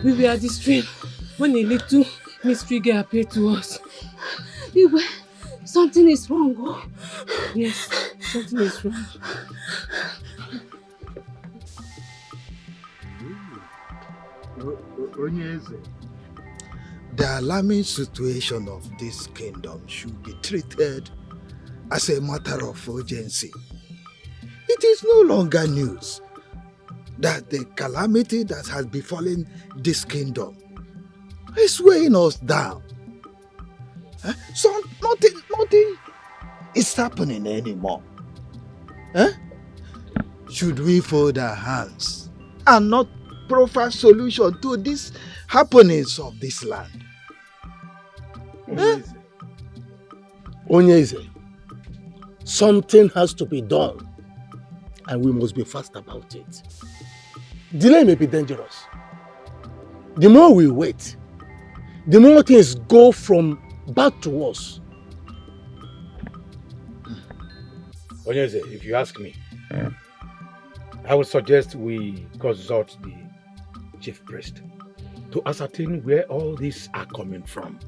We were at the stream when a little mystery girl appeared to us. Igwe, something is wrong. Oh. Yes, something is wrong. The alarming situation of this kingdom should be treated as a matter of urgency. It is no longer news that the calamity that has befallen this kingdom is weighing us down. So nothing is happening anymore. Should we fold our hands and not provide solution to these happenings of this land? Onyeze, something has to be done, and we must be fast about it. Delay may be dangerous. The more we wait, the more things go from bad to worse. Onyeze, if you ask me, I would suggest we consult the chief priest to ascertain where all these are coming from.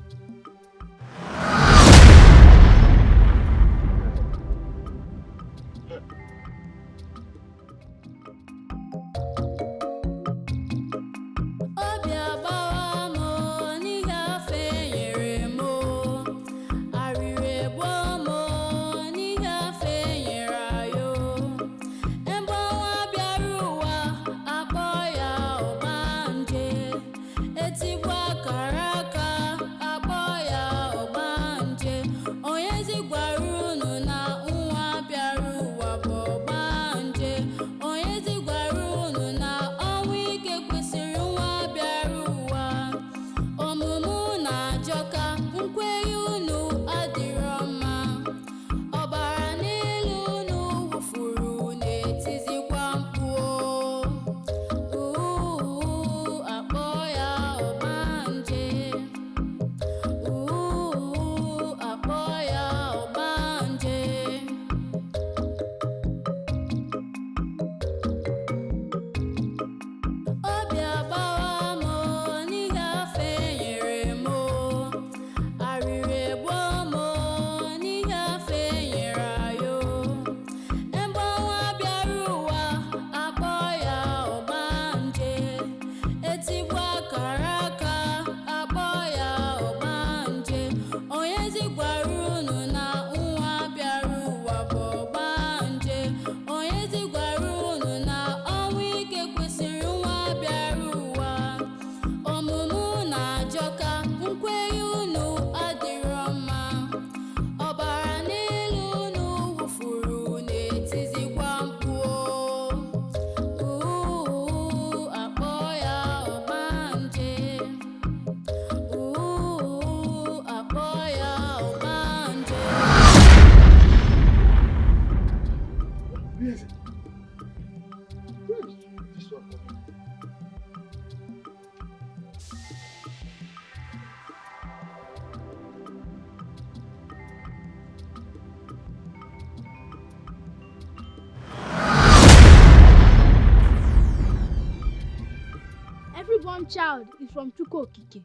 Everyborn child is from Chukwokike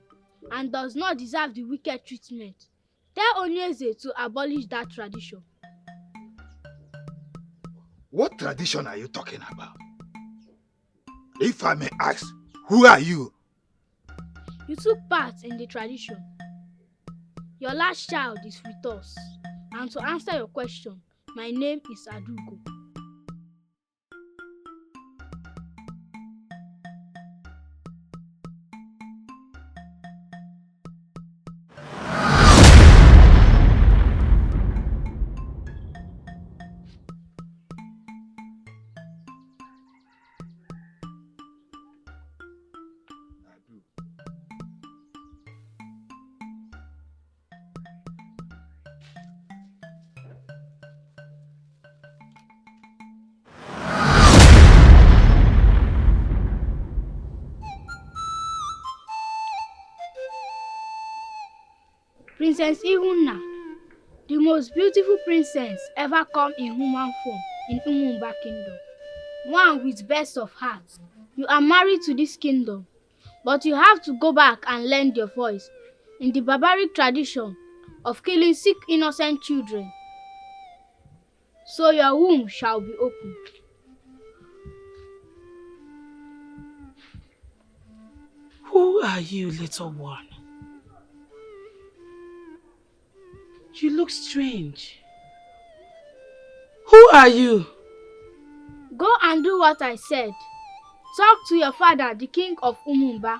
and does not deserve the wicked treatment. Tell Onyeze to abolish that tradition. What tradition are you talking about? If I may ask, who are you? You took part in the tradition. Your last child is with us. And to answer your question, my name is Adugo. Princess Ihuna, the most beautiful princess ever come in human form in Umumba Kingdom. One with best of hearts. You are married to this kingdom, but you have to go back and lend your voice in the barbaric tradition of killing sick innocent children. So your womb shall be opened. Who are you, little one? You look strange. Who are you? Go and do what I said. Talk to your father, the king of Umumba.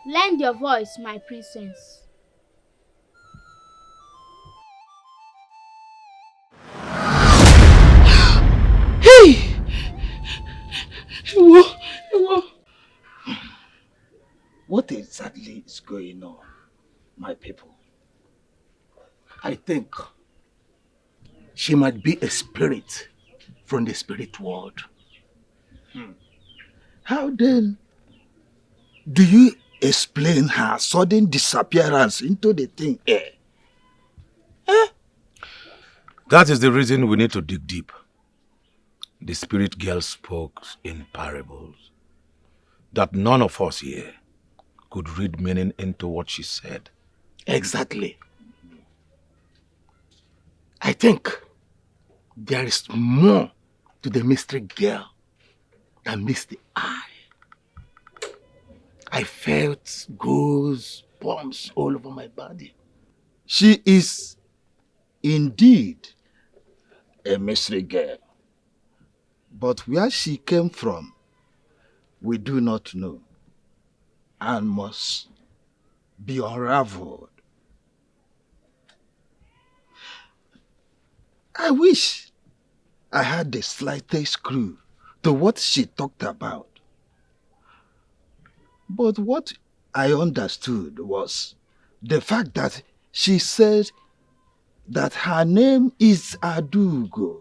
Lend your voice, my princess. Hey! Ewo. What exactly is going on, my people? I think she might be a spirit from the spirit world. How then do you explain her sudden disappearance into the thin air? That is the reason we need to dig deep. The spirit girl spoke in parables that none of us here could read meaning into what she said. Exactly. I think there is more to the mystery girl than meets the eye. I felt goosebumps all over my body. She is indeed a mystery girl. But where she came from, we do not know and must be unraveled. I wish I had the slightest clue to what she talked about. But what I understood was the fact that she said that her name is Adugo.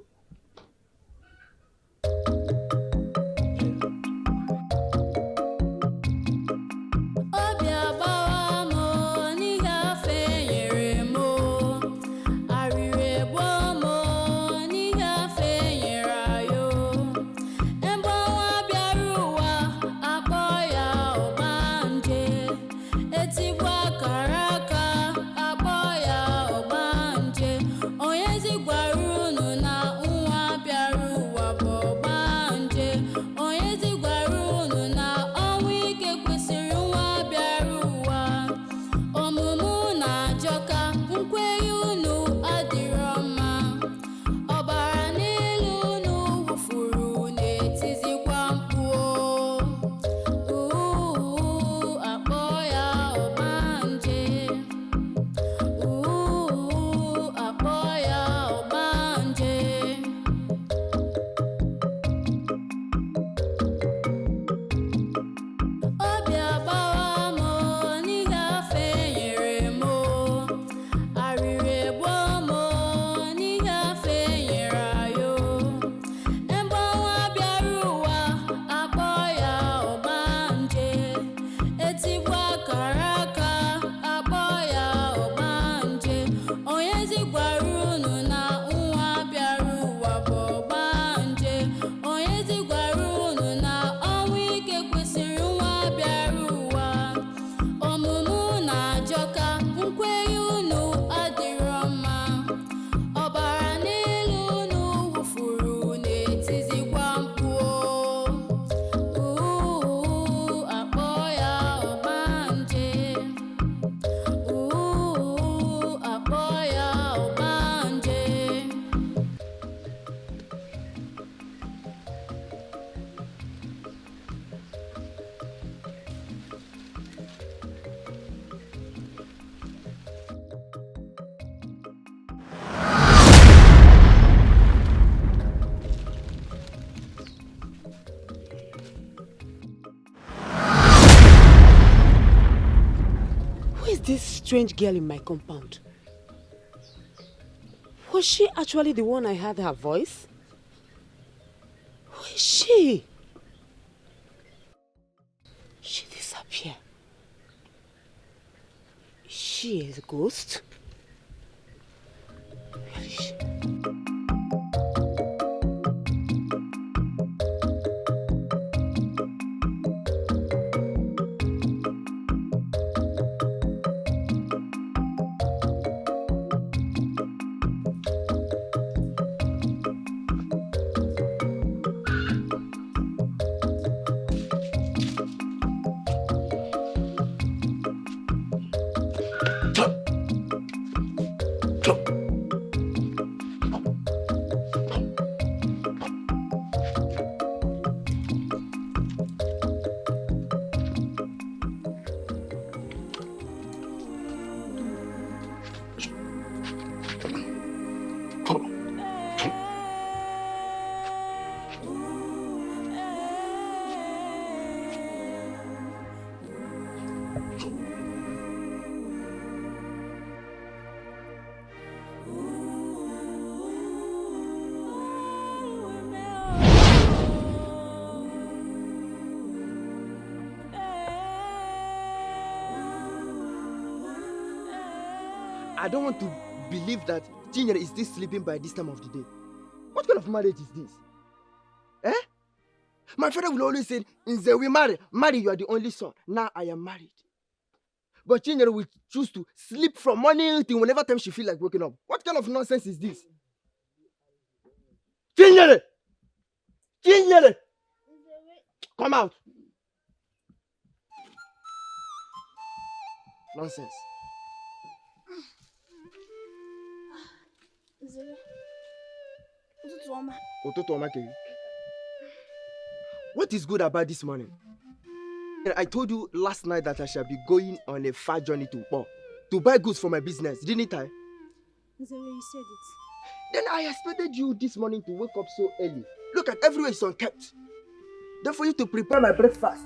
This strange girl in my compound. Was she actually the one I heard her voice? Who is she? She disappeared. Is she a ghost? Where is she? I don't want to believe that Chinyere is still sleeping by this time of the day. What kind of marriage is this? Eh? My father will always say, Nze, we marry, you are the only son. Now I am married. But Chinyere will choose to sleep from morning till whenever time she feel like waking up. What kind of nonsense is this? Chinyere! Chinyere! Come out! Nonsense. What is good about this morning? I told you last night that I shall be going on a far journey to Ukpo to buy goods for my business, didn't I? Is the way you said it? Then I expected you this morning to wake up so early. Look at everywhere is unkept. Then for you to prepare my breakfast.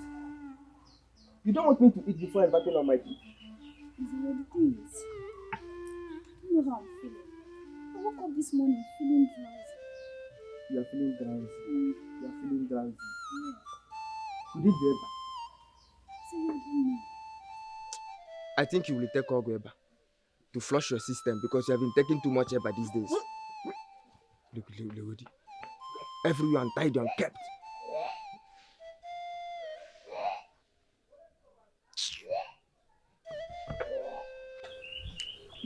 You don't want me to eat before embarking on my tea. Is the way the thing is? You know how I'm feeling. I woke up this morning feeling drowsy. You are feeling drowsy. You are feeling drowsy. Yeah. Could it be Eba? So I don't know. I think you will take Ogo Eba to flush your system because you have been taking too much Eba these days. Look, Lewodi. Everywhere untidy, unkept.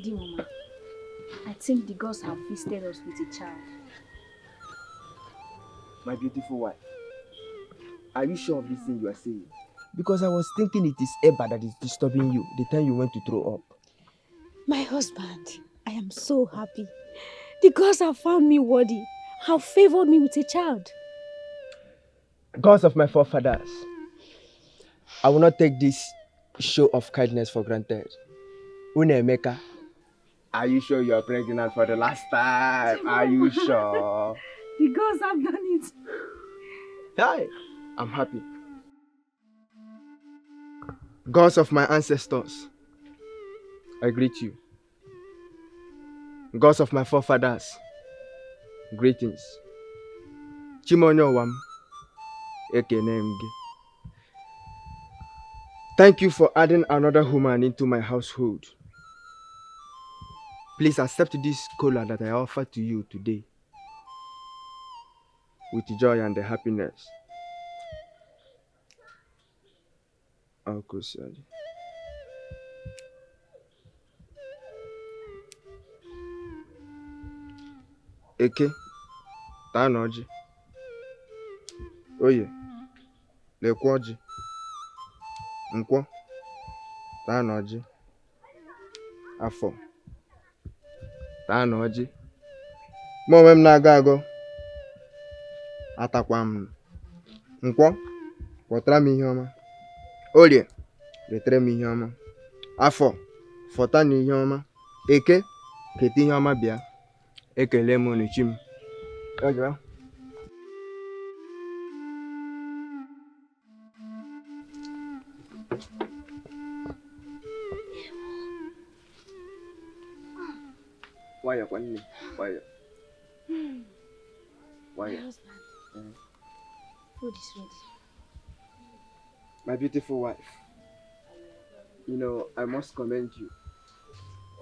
Dear Mama, I think the gods have visited us with a child. My beautiful wife, are you sure of this thing you are saying? Because I was thinking it is Eba that is disturbing you the time you went to throw up. My husband, I am so happy. The gods have found me worthy, have favored me with a child. Gods of my forefathers, I will not take this show of kindness for granted. Unemeka, are you sure you are pregnant for the last time? Are you sure? The gods have done it. Hi, I'm happy. Gods of my ancestors, I greet you. Gods of my forefathers, greetings. Chimonyowam, Ekenemge. Thank you for adding another woman into my household. Please accept this kola that I offer to you today with joy and happiness. Uncle Sally. Eke, Tanoji. Oye, Lekwoji. Nkwo, Tanoji. Afọ, Tanoji. Mowem na-aga atakwa m. Nkwo, kpọtara m ihe ọma. Orie, letere m ihe ọma. Afọ, fọta na ihe ọma. Eke, keta ihe ọma bịa. Ekele m unu chi m. Oge. Waya kwa nini? Waya. Waya. My husband, food is ready. My beautiful wife, you know, I must commend you.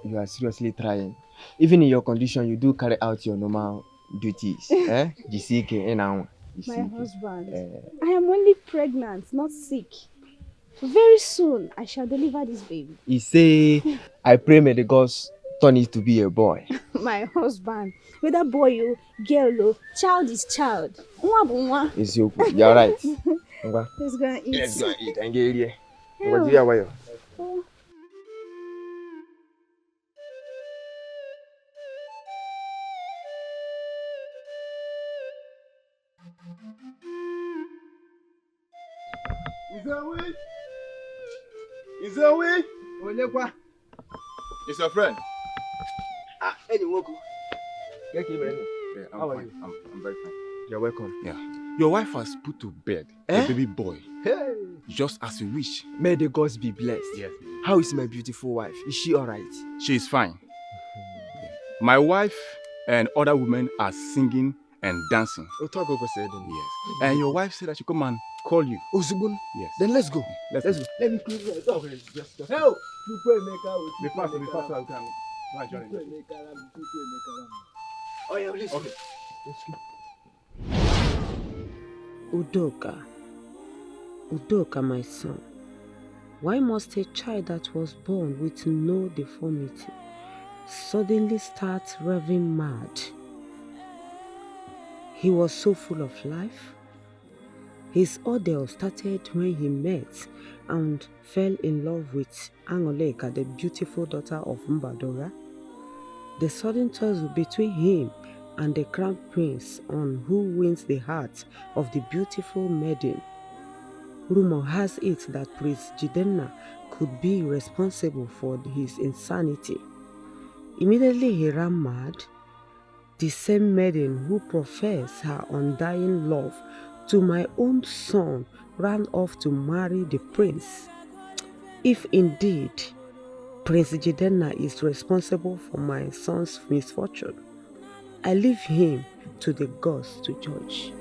you are seriously trying. Even in your condition, you do carry out your normal duties. GCK, My husband, I am only pregnant, not sick. Very soon, I shall deliver this baby. He say, I pray may the gods turn it to be a boy. My husband, whether boy or girl or child is child. It's you. You're right. Let's go and eat. Let's go and eat and get here. Oh. Izewe? It's your friend. Eddie Woku. Yeah, how are you? I'm very fine. You're welcome. Yeah. Your wife has put to bed a baby boy. Hey. Just as you wish. May the gods be blessed. Yes. How is my beautiful wife? Is she alright? She is fine. My wife and other women are singing and dancing. Yes. And your wife said I should come and call you. Ozubun? Yes. Then let's go. Let's go. Let me close my door. Okay, just. Help! Be fast, I can. Oh yeah, let's Okay. Udoka, my son, why must a child that was born with no deformity suddenly start raving mad? He was so full of life. His ordeal started when he met and fell in love with Angoleka, the beautiful daughter of Mbadora. The sudden tussle between him and the crown prince on who wins the heart of the beautiful maiden. Rumor has it that Prince Jidenna could be responsible for his insanity. Immediately he ran mad. The same maiden who professed her undying love to my own son ran off to marry the prince. If indeed Prince Jidenna is responsible for my son's misfortune, I leave him to the gods to judge.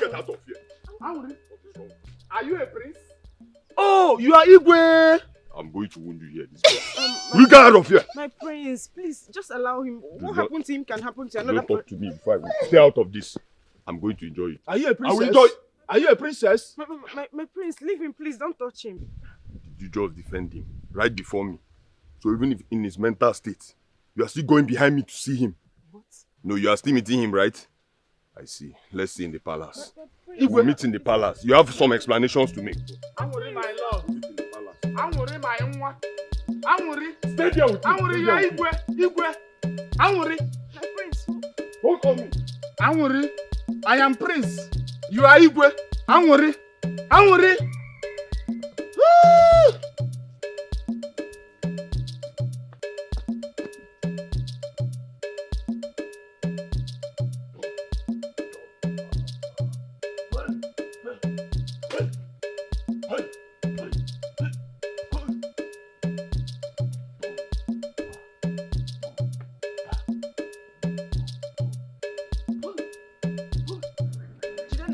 Get out of here. Are you a prince? Oh, you are Igwe. I'm going to wound you here. You get out of here. My prince, please, just allow him. What happened to him can happen to another Don't talk to me before I stay out of this. I'm going to enjoy it. Are you a princess? I will enjoy it. Are you a princess? My prince, leave him, please. Don't touch him. Did you just defend him right before me? So even if in his mental state, you are still going behind me to see him. What? No, you are still meeting him, right? I see. Let's see in the palace. We'll meet in the palace. You have some explanations to make. Amuri, my love. Meet in the palace. Amuri, my nwa. Amuri. Stay there with me. Amuri, you are Igwe. Amuri. My prince. Hold on me. Amuri. I am prince. You are Igwe. Amuri. Amuri.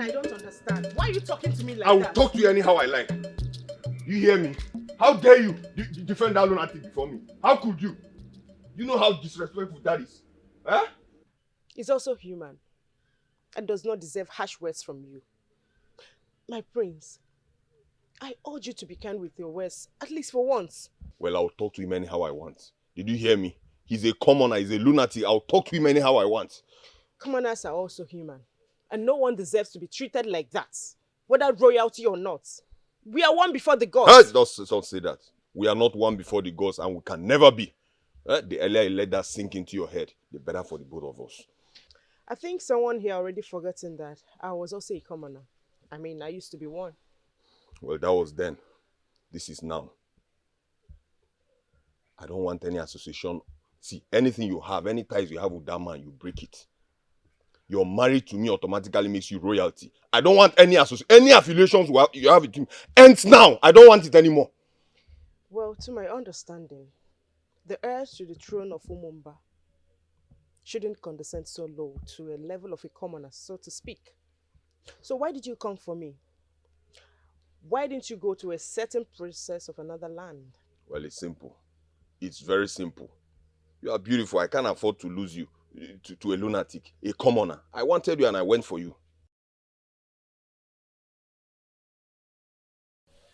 I don't understand. Why are you talking to me like I will that? talk to you anyhow I like. You hear me? How dare you defend that lunatic before me? How could you? You know how disrespectful that is. Huh? He's also human and does not deserve harsh words from you. My prince, I urge you to be kind with your words, at least for once. Well, I'll talk to him anyhow I want. Did you hear me? He's a commoner, he's a lunatic. I'll talk to him anyhow I want. Commoners are also human, and no one deserves to be treated like that, whether royalty or not. We are one before the gods. Don't say that. We are not one before the gods and we can never be. The earlier you let that sink into your head, the better for the both of us. I think someone here already forgotten that I was also a commoner. I mean, I used to be one. Well, that was then. This is now. I don't want any association. See, anything you have, any ties you have with that man, you break it. You're married to me automatically makes you royalty. I don't want any affiliations you have with him. Ends now. I don't want it anymore. Well, to my understanding, the heirs to the throne of Umumba shouldn't condescend so low to a level of a commoner, so to speak. So why did you come for me? Why didn't you go to a certain princess of another land? Well, it's simple. It's very simple. You are beautiful. I can't afford to lose you to a lunatic, a commoner. I wanted you and I went for you.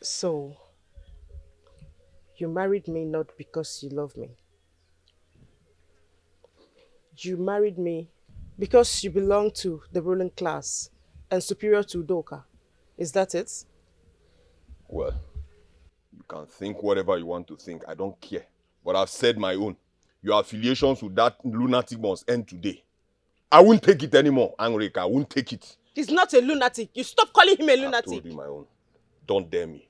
So, you married me not because you love me. You married me because you belong to the ruling class and superior to Udoka. Is that it? Well, you can think whatever you want to think. I don't care. But I've said my own. Your affiliations with that lunatic must end today. I won't take it anymore, Angrika. I won't take it. He's not a lunatic. You stop calling him a lunatic. I told you my own. Don't dare me.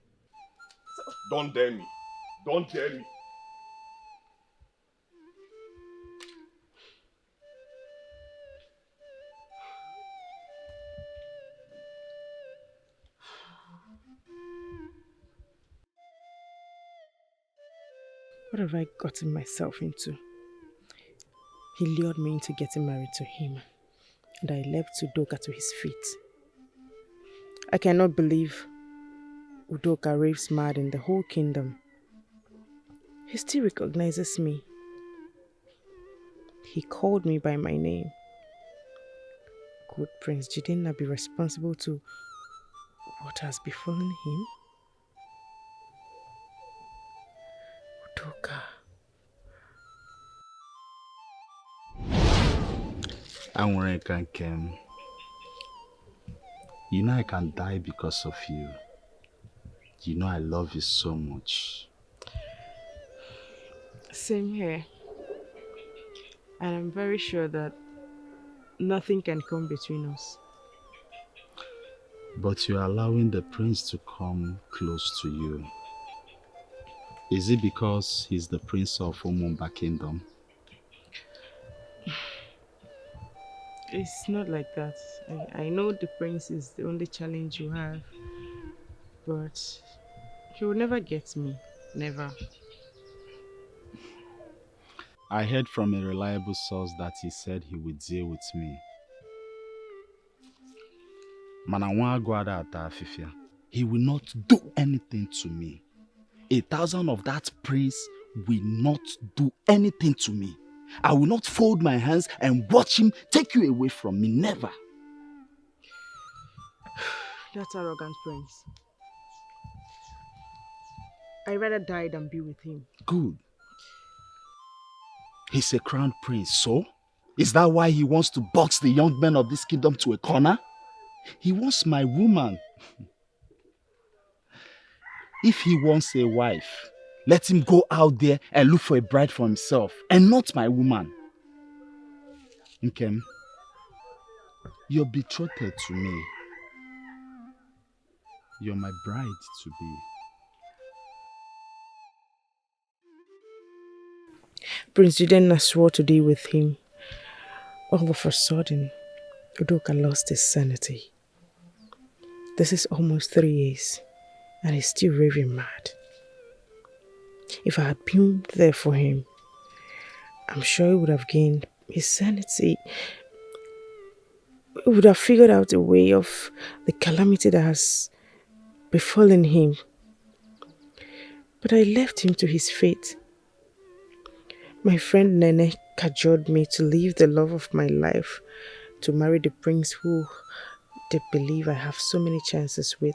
Don't dare me. Don't dare me. What have I gotten myself into? He lured me into getting married to him, and I left Udoka to his feet. I cannot believe Udoka raves mad in the whole kingdom. He still recognizes me. He called me by my name. Could Prince Jidenna be responsible to what has befallen him? Udoka. Anwureka Nkem, you know I can die because of you. You know I love you so much. Same here. And I'm very sure that nothing can come between us. But you're allowing the prince to come close to you. Is it because he's the prince of Umumba Kingdom? It's not like that. I know the prince is the only challenge you have, but he will never get me. Never. I heard from a reliable source that he said he would deal with me. He will not do anything to me. 1,000 of that prince will not do anything to me. I will not fold my hands and watch him take you away from me. Never. That arrogant prince. I'd rather die than be with him. Good. He's a crown prince, so? Is that why he wants to box the young men of this kingdom to a corner? He wants my woman. If he wants a wife, let him go out there and look for a bride for himself, and not my woman. Nkem, you're betrothed to me. You're my bride to be. Prince Jidenna swore to deal with him. All of a sudden, Udoka lost his sanity. This is almost 3 years, and he's still raving mad. If I had been there for him, I'm sure he would have gained his sanity. He would have figured out a way of the calamity that has befallen him. But I left him to his fate. My friend Nene cajoled me to leave the love of my life to marry the prince who they believe I have so many chances with.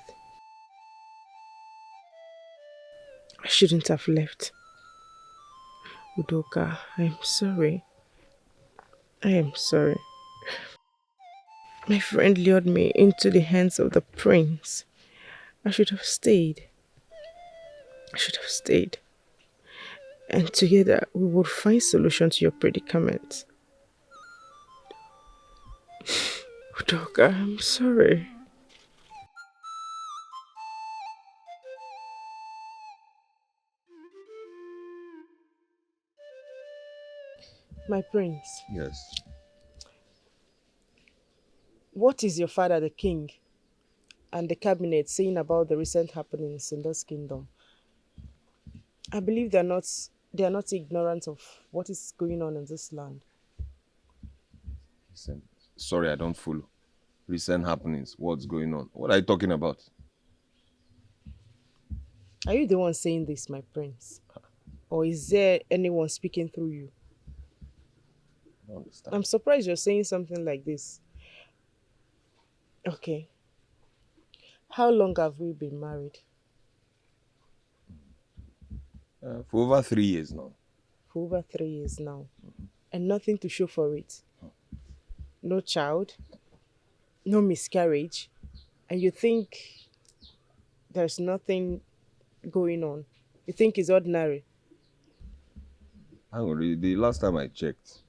I shouldn't have left. Udoka, I'm sorry. I am sorry. My friend lured me into the hands of the prince. I should have stayed. I should have stayed. And together we would find solution to your predicament. Udoka, I'm sorry. My prince, Yes. what is your father, the king, and the cabinet saying about the recent happenings in this kingdom? I believe they are not ignorant of what is going on in this land. Listen, sorry, I don't follow. Recent happenings. What's going on? What are you talking about? Are you the one saying this, my prince? Or is there anyone speaking through you? I don't understand. I'm surprised you're saying something like this. Okay. How long have we been married? For over 3 years now. For over 3 years now. And nothing to show for it. No child, no miscarriage, and you think there's nothing going on. You think it's ordinary. Hang on, really, the last time I checked,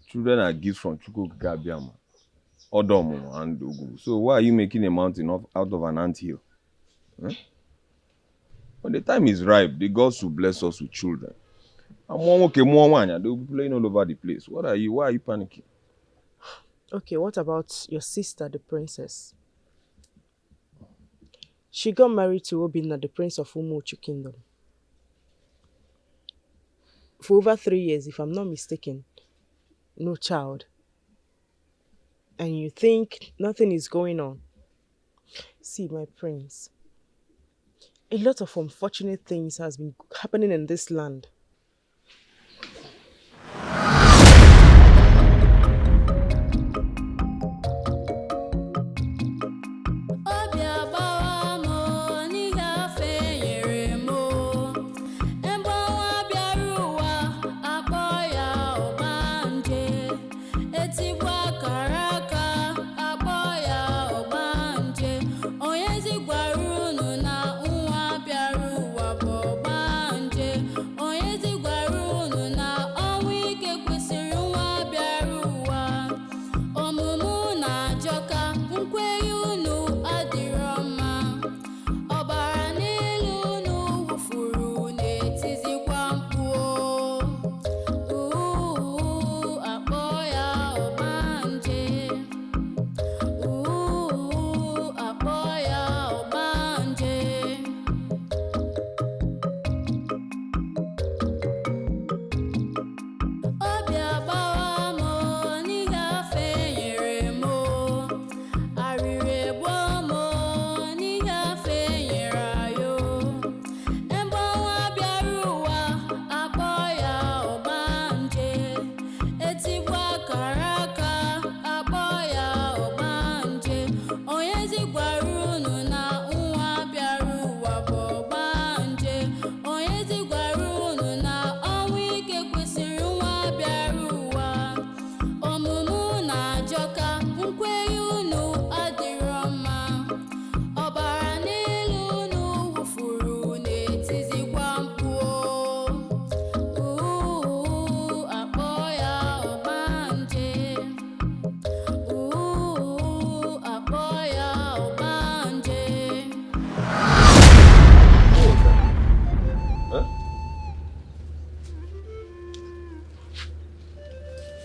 children are gifts from Chukwu Gabiama, Odomo, and Ugu. So why are you making a mountain out of an anthill? Huh? When the time is ripe, the gods will bless us with children. And they'll be playing all over the place. Why are you panicking? Okay, what about your sister, the princess? She got married to Obinna, the prince of Umuchu kingdom. For over 3 years, if I'm not mistaken, no child. And you think nothing is going on. See, my prince, a lot of unfortunate things has been happening in this land.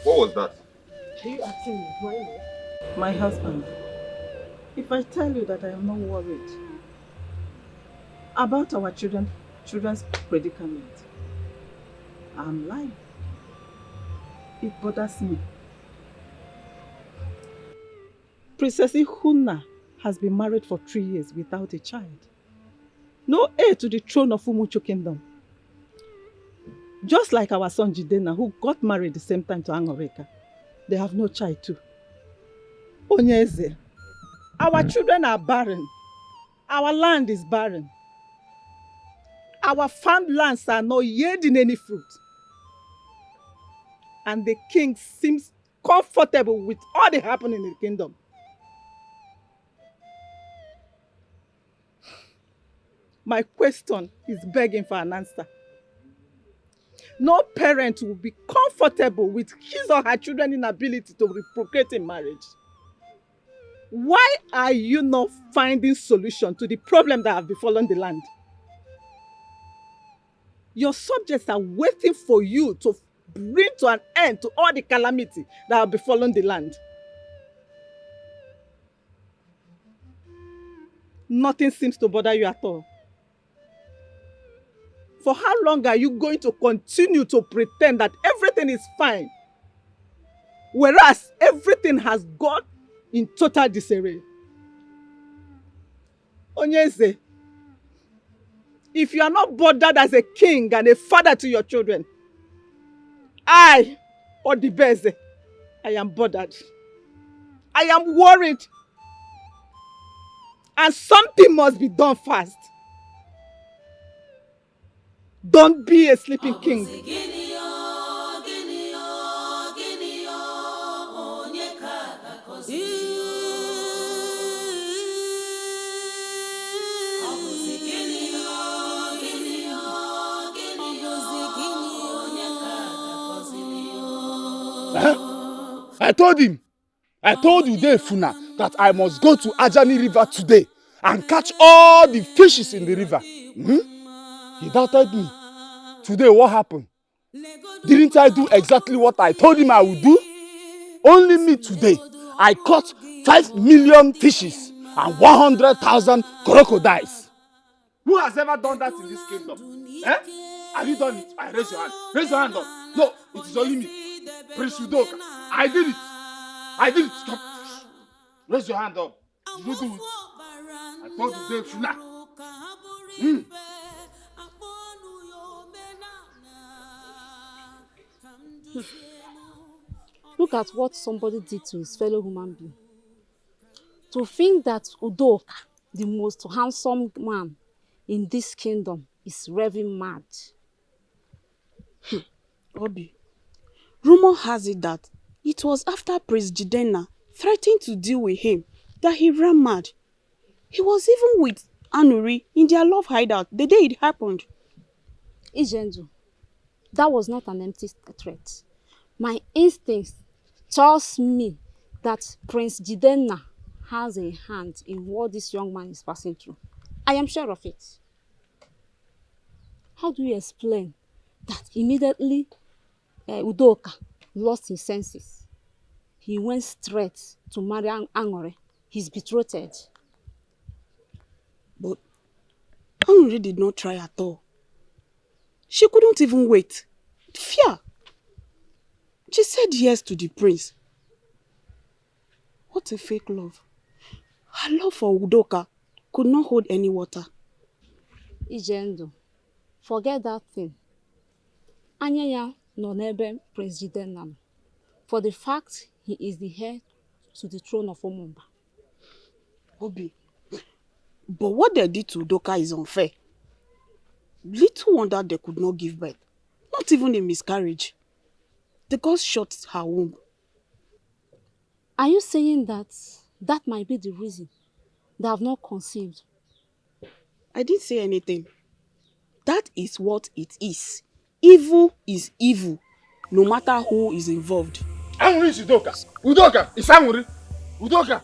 What was that? Are you asking me? Do I know? My husband, if I tell you that I am not worried about our children's predicament, I'm lying. It bothers me. Princess Ihuna has been married for 3 years without a child. No heir to the throne of Umuchu kingdom. Just like our son Jidena, who got married the same time to Angoreka. They have no child too. Onyeze, our children are barren. Our land is barren. Our farmlands are not yielding any fruit. And the king seems comfortable with all that happening in the kingdom. My question is begging for an answer. No parent will be comfortable with his or her children's inability to reprocreate in marriage. Why are you not finding solution to the problem that have befallen the land? Your subjects are waiting for you to bring to an end to all the calamity that have befallen the land. Nothing seems to bother you at all. For how long are you going to continue to pretend that everything is fine, whereas everything has gone in total disarray? Onyeze, if you are not bothered as a king and a father to your children, I, Odibeze, I am bothered. I am worried. And something must be done fast. Don't be a sleeping king. I told him. I told Ude Funa that I must go to Ajani River today and catch all the fishes in the river. He doubted me. Today, what happened? Didn't I do exactly what I told him I would do? Only me today. I caught 5 million fishes and 100,000 crocodiles. Who has ever done that in this kingdom? Eh? Have you done it? I raise your hand. Raise your hand up. No, it is only me. Prince Udoka. I did it. I did it. Stop. Raise your hand up. Did you do it? I told you, Dave Funa. Look at what somebody did to his fellow human being. To think that Udoka, the most handsome man in this kingdom, is raving mad. Obi, rumor has it that it was after Prince Jidenna threatened to deal with him that he ran mad. He was even with Anuri in their love hideout the day it happened. Ijendu, that was not an empty threat. My instinct tells me that Prince Jidenna has a hand in what this young man is passing through. I am sure of it. How do you explain that immediately Udoka lost his senses? He went straight to marry Angore, his betrothed. But Anuri did not try at all. She couldn't even wait. Fear. She said yes to the prince. What a fake love. Her love for Udoka could not hold any water. Ijendo, forget that thing. Anyaya no nebe Prince Jidenna, for the fact he is the heir to the throne of Omumba. Obi, but what they did to Udoka is unfair. Little wonder they could not give birth. Not even a miscarriage. The gods shut her womb. Are you saying that that might be the reason they have not conceived? I didn't say anything. That is what it is. Evil is evil, no matter who is involved. Anuri is Udoka. Udoka is Anuri. Udoka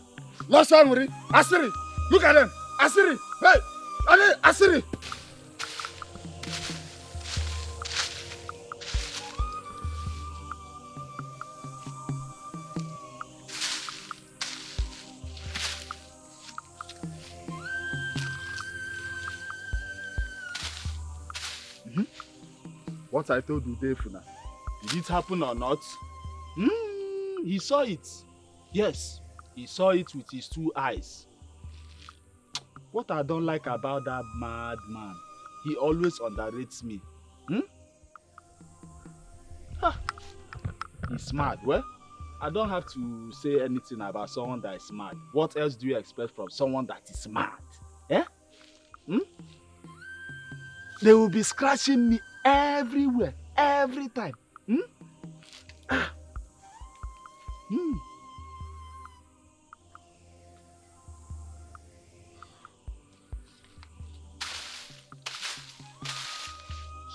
lost Anuri. Asiri, look at them. Asiri, hey, Asiri. What I told you, Funa, did it happen or not? He saw it. Yes, he saw it with his 2 eyes. What I don't like about that madman, he always underrates me. He's mad. Well, I don't have to say anything about someone that is mad. What else do you expect from someone that is mad? Eh? They will be scratching me everywhere, every time.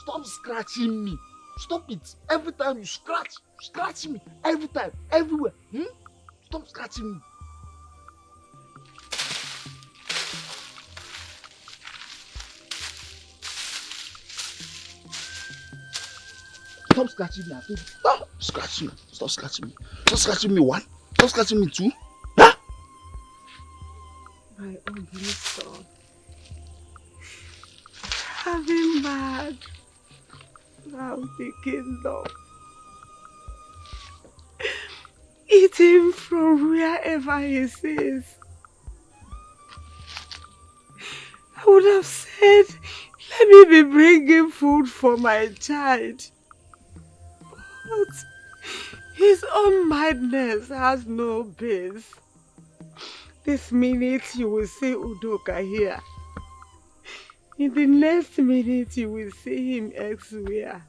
Stop scratching me. Stop it. Every time you scratch me. Every time, everywhere. Stop scratching me. Stop scratching me. I think. Stop scratching me. Stop scratching me. Stop scratching me. One. Stop scratching me. Two. Huh? My only son. Having mad round the kingdom. Eating from wherever he sees. I would have said, let me be bringing food for my child. But his own madness has no base. This minute you will see Udoka here. In the next minute you will see him elsewhere.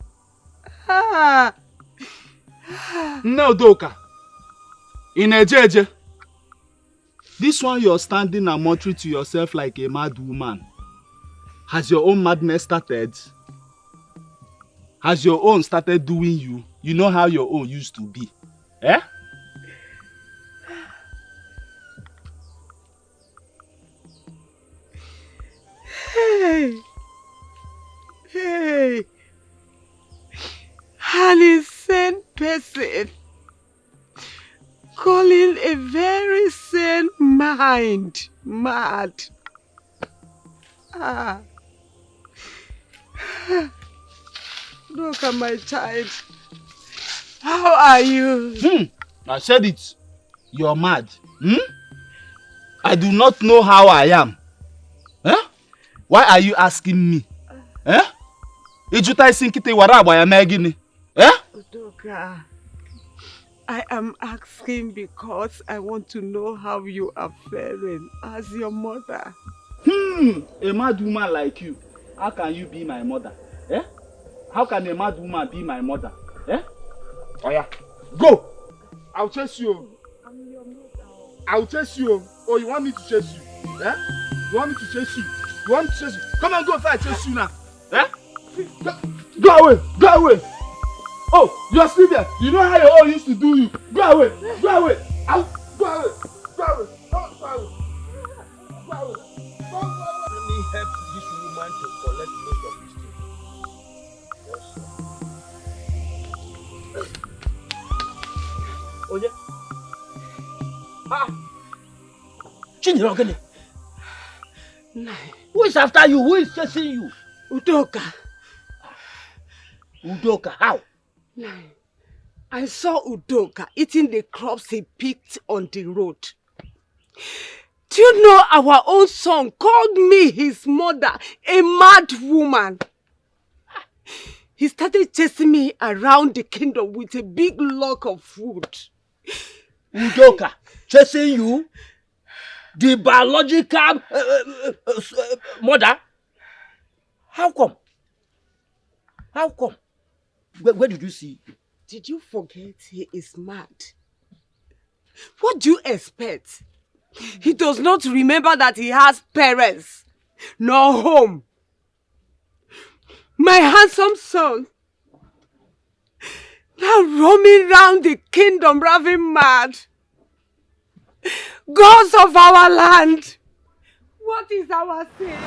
No, Udoka. In Ejeje. This one you're standing and muttering to yourself like a mad woman. Has your own madness started? Has your own started doing you? You know how your own used to be. Eh? Hey! An insane person calling a very sane mind mad. Look at my child. How are you? I said it. You're mad. I do not know how I am. Eh? Why are you asking me? Eh? Ijutai sinkite waraba ya megini. Eh? Udoka, I am asking because I want to know how you are faring as your mother. A mad woman like you, how can you be my mother? Eh? How can a mad woman be my mother? Eh? Oh yeah. Go! I'll chase you. I'm your mother. I'll chase you. Oh, you want me to chase you? Eh? You want me to chase you? You want me to chase you? Come on, go if I chase you now. Eh? Go away! Go away! Oh, you're still there. You know how your own used to do you. Go away! Go away! Out! Go away! Go away! Go away! Go away! Go away! Let me help this woman to collect most of this thing. Oh yeah. Chinyere. Who is after you? Who is chasing you? Udoka. Udoka, how? I saw Udoka eating the crops he picked on the road. Do you know our own son called me his mother a mad woman? He started chasing me around the kingdom with a big log of food. Udoka chasing you? The biological mother? How come? How come? Where did you see? Did you forget he is mad? What do you expect? He does not remember that he has parents, nor home. My handsome son, now roaming round the kingdom raving mad. Gods of our land, what is our sin?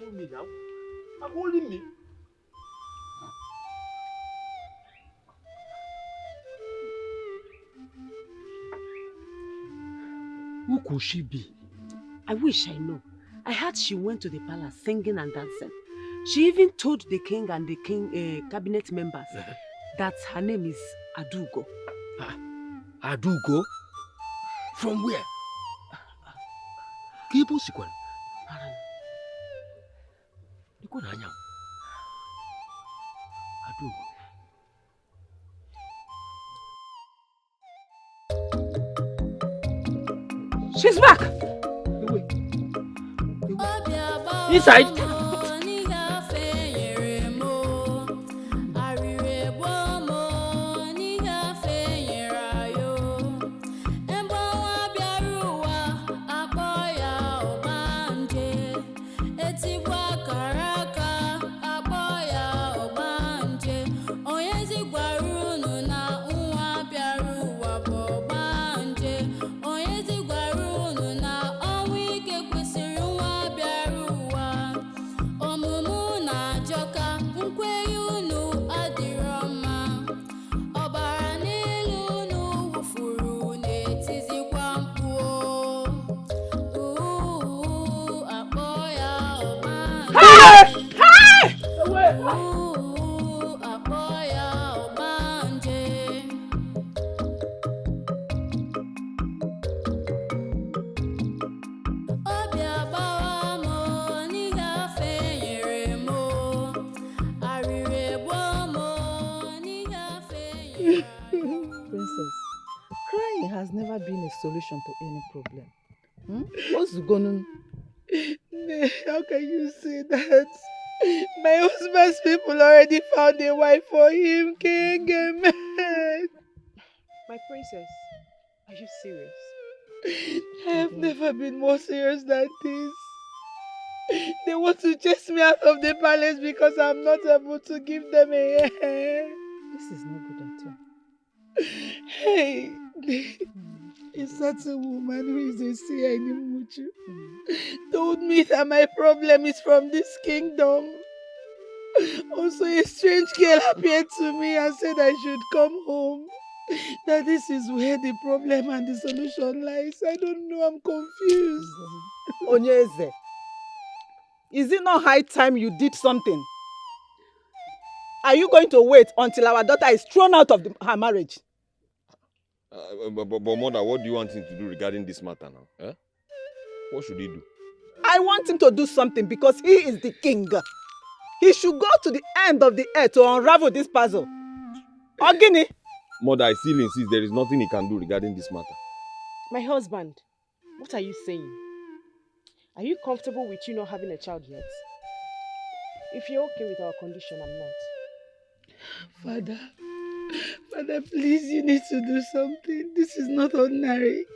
hold me now. I'm holding me. Who could she be? I wish I know. I heard she went to the palace singing and dancing. She even told the king and the cabinet members that her name is Adugo. Adugo? From where? Kibu Sikwan. Adugo. She's back! Inside! Princess, crying has never been a solution to any problem. What's going on? How can you say that? My husband's people already found a wife for him, King. My princess, are you serious? I have never been more serious than this. They want to chase me out of the palace because I'm not able to give them a hair. This is not good at all. Hey, a certain woman who is a seer in Imuchu told me that my problem is from this kingdom. Also, a strange girl appeared to me and said I should come home. That this is where the problem and the solution lies. I don't know, I'm confused. Onyeze, is it not high time you did something? Are you going to wait until our daughter is thrown out of her marriage? But mother, what do you want him to do regarding this matter now? Eh? What should he do? I want him to do something because he is the king. He should go to the end of the earth to unravel this puzzle. Ogini? Mother, I still insist there is nothing he can do regarding this matter. My husband, what are you saying? Are you comfortable with you not having a child yet? If you're okay with our condition, I'm not. Father, please, you need to do something. This is not ordinary.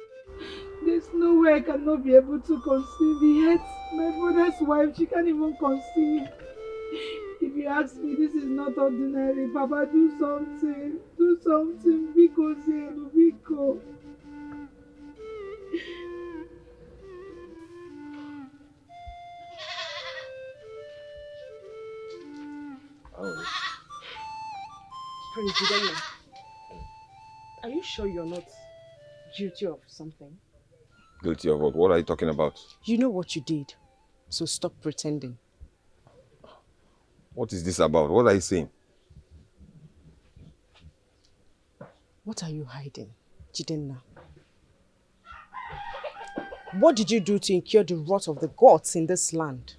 There's no way I cannot be able to conceive yet. My brother's wife, she can't even conceive. If you ask me, this is not ordinary. Papa, do something. Do something. Biko, Zenu, Biko. Prince Jidenna, are you sure you're not guilty of something? Guilty of what? What are you talking about? You know what you did, so stop pretending. What is this about? What are you saying? What are you hiding, Jidenna? What did you do to incur the wrath of the gods in this land?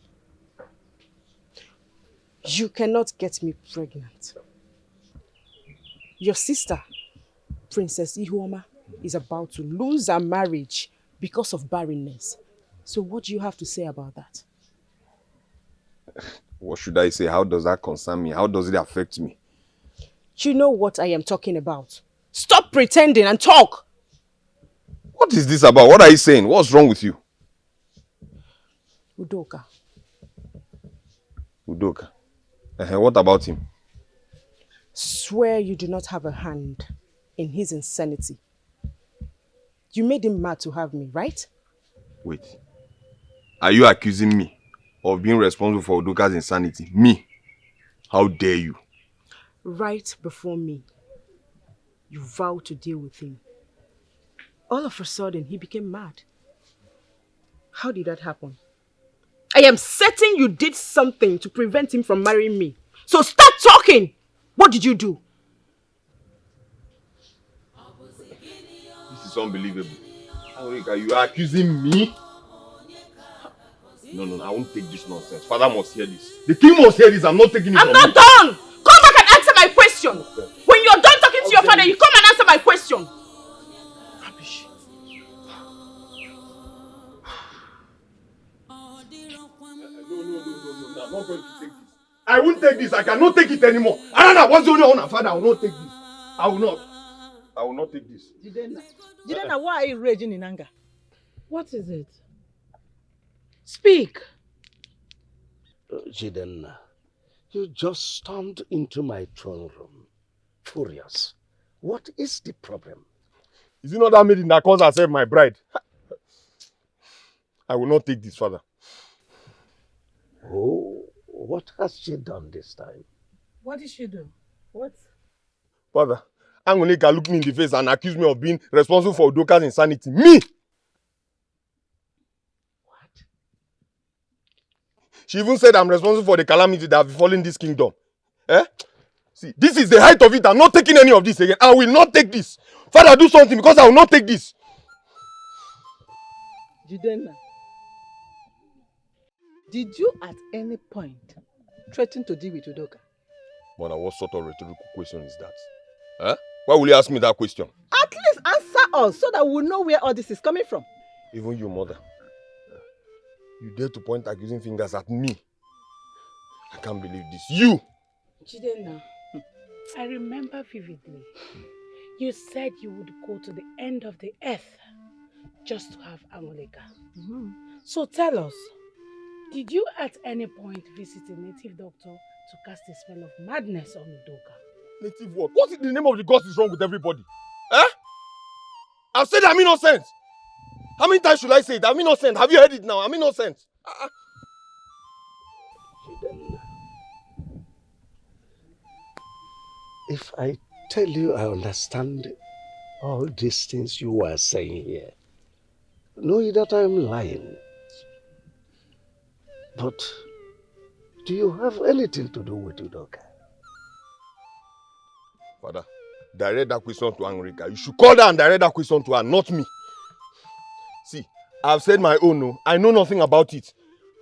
You cannot get me pregnant. Your sister, Princess Ihuoma, is about to lose her marriage because of barrenness. So what do you have to say about that? What should I say? How does that concern me? How does it affect me? You know what I am talking about. Stop pretending and talk! What is this about? What are you saying? What's wrong with you? Udoka. Udoka? What about him? Swear you do not have a hand in his insanity. You made him mad to have me, right? Wait. Are you accusing me of being responsible for Udoka's insanity. Me. How dare you? Right before me, you vowed to deal with him. All of a sudden, he became mad. How did that happen? I am certain you did something to prevent him from marrying me. So start talking! What did you do? This is unbelievable. Angelica, you are accusing me? No, I won't take this nonsense. Father must hear this. The king must hear this. I'm not taking it from I'm not done! Come back and answer my question! Okay. When you're done talking to your father, you come and answer my question! Rubbish. No, I'm not going to take this. I won't take this. I cannot take it anymore. Anna, what's going on? Father, I will not take this. I will not take this. Jidenna, why are you raging in anger? What is it? Speak. Jidenna, you just stormed into my throne room. Furious. What is the problem? Is it not that maiden that calls herself my bride? I will not take this, Father. Oh, what has she done this time? What did she do? What? Father, Angoleka looked me in the face and accused me of being responsible for Udoka's insanity. Me! What? She even said I'm responsible for the calamity that have befallen this kingdom. Eh? See, this is the height of it. I'm not taking any of this again. I will not take this. Father, do something because I will not take this. Jidenna, did you at any point threaten to deal with Udoka? Mother, what sort of rhetorical question is that? Huh? Why will you ask me that question? At least answer us so that we'll know where all this is coming from. Even you, mother. You dare to point accusing fingers at me. I can't believe this. You! Jidenna, I remember vividly. You said you would go to the end of the earth just to have Angoleka. So tell us, did you at any point visit a native doctor to cast a spell of madness on Udoka? Native what? What in the name of the gods is wrong with everybody? Eh? I've said I'm innocent. How many times should I say it? I'm innocent. Have you heard it now? I'm innocent. If I tell you I understand all these things you are saying here, know that I am lying. But do you have anything to do with Udoka? Father, direct that question to Angelica. You should call her and direct that question to her, not me. See, I've said my own, no. I know nothing about it.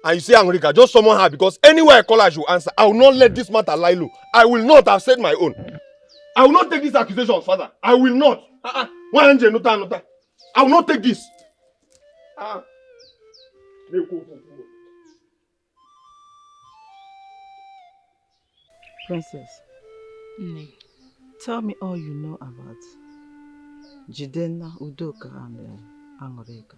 And you say, Angelica, just summon her because anywhere I call her, she will answer. I will not let this matter lie low. I will not. I've said my own. I will not take this accusation, Father. I will not. I will not take this. Princess, tell me all you know about Jidenna, Udoka, and Angoreka.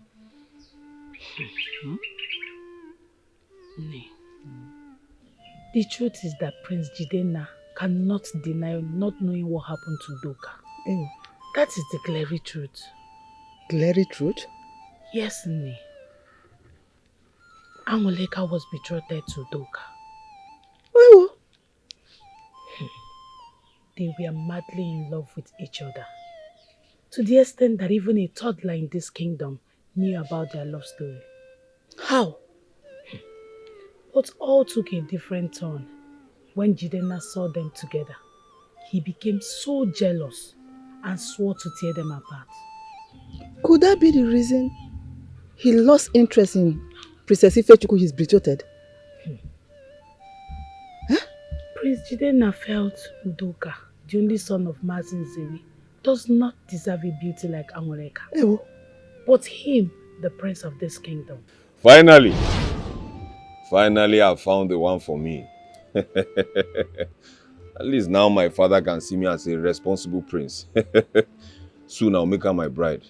The truth is that Prince Jidenna cannot deny not knowing what happened to Udoka. Oh. That is the glary truth. Glary truth? Yes, Nne. Angoleka was betrothed to Udoka. Oh. They were madly in love with each other. To the extent that even a toddler in this kingdom knew about their love story. How? But all took a different turn when Jidenna saw them together. He became so jealous and swore to tear them apart. Could that be the reason he lost interest in Princess Ifechukwu, his betrothed? Huh? Prince Jidenna felt Udoka, the only son of Mazin Zeri, does not deserve a beauty like Angoleka. Ewo. But him, the prince of this kingdom. Finally, I found the one for me. At least now my father can see me as a responsible prince. Soon I'll make her my bride.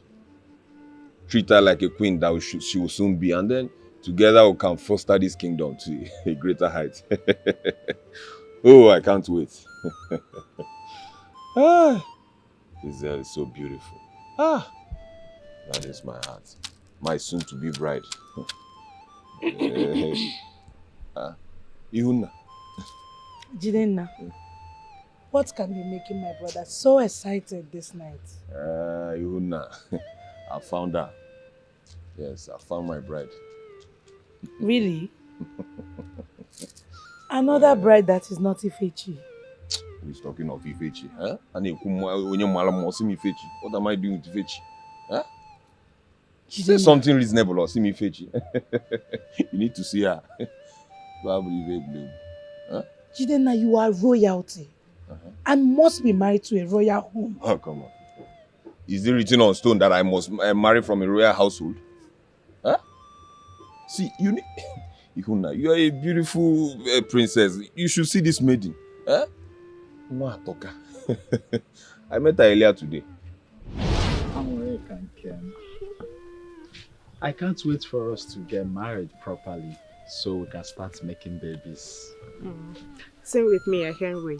Treat her like a queen that she will soon be, and then together we can foster this kingdom to a greater height. Oh, I can't wait. This girl is so beautiful. That is my heart. My soon-to-be bride. Ihunna. Jidenna, what can be making my brother so excited this night? Ihunna, I found her. Yes, I found my bride. Really? Another bride that is not Ifechi. Who's talking of Ifechi? Huh? What am I doing with Ifechi? Huh? Say something reasonable or see me Ifechi. You need to see her. Huh? Jidenna, you are royalty and must be married to a royal home. Oh, come on. Is it written on stone that I must marry from a royal household? Huh? See, you need... Ihunna, you are a beautiful princess. You should see this maiden. Huh? I met her earlier today. I can't wait for us to get married properly so we can start making babies. Same with me, I can't wait.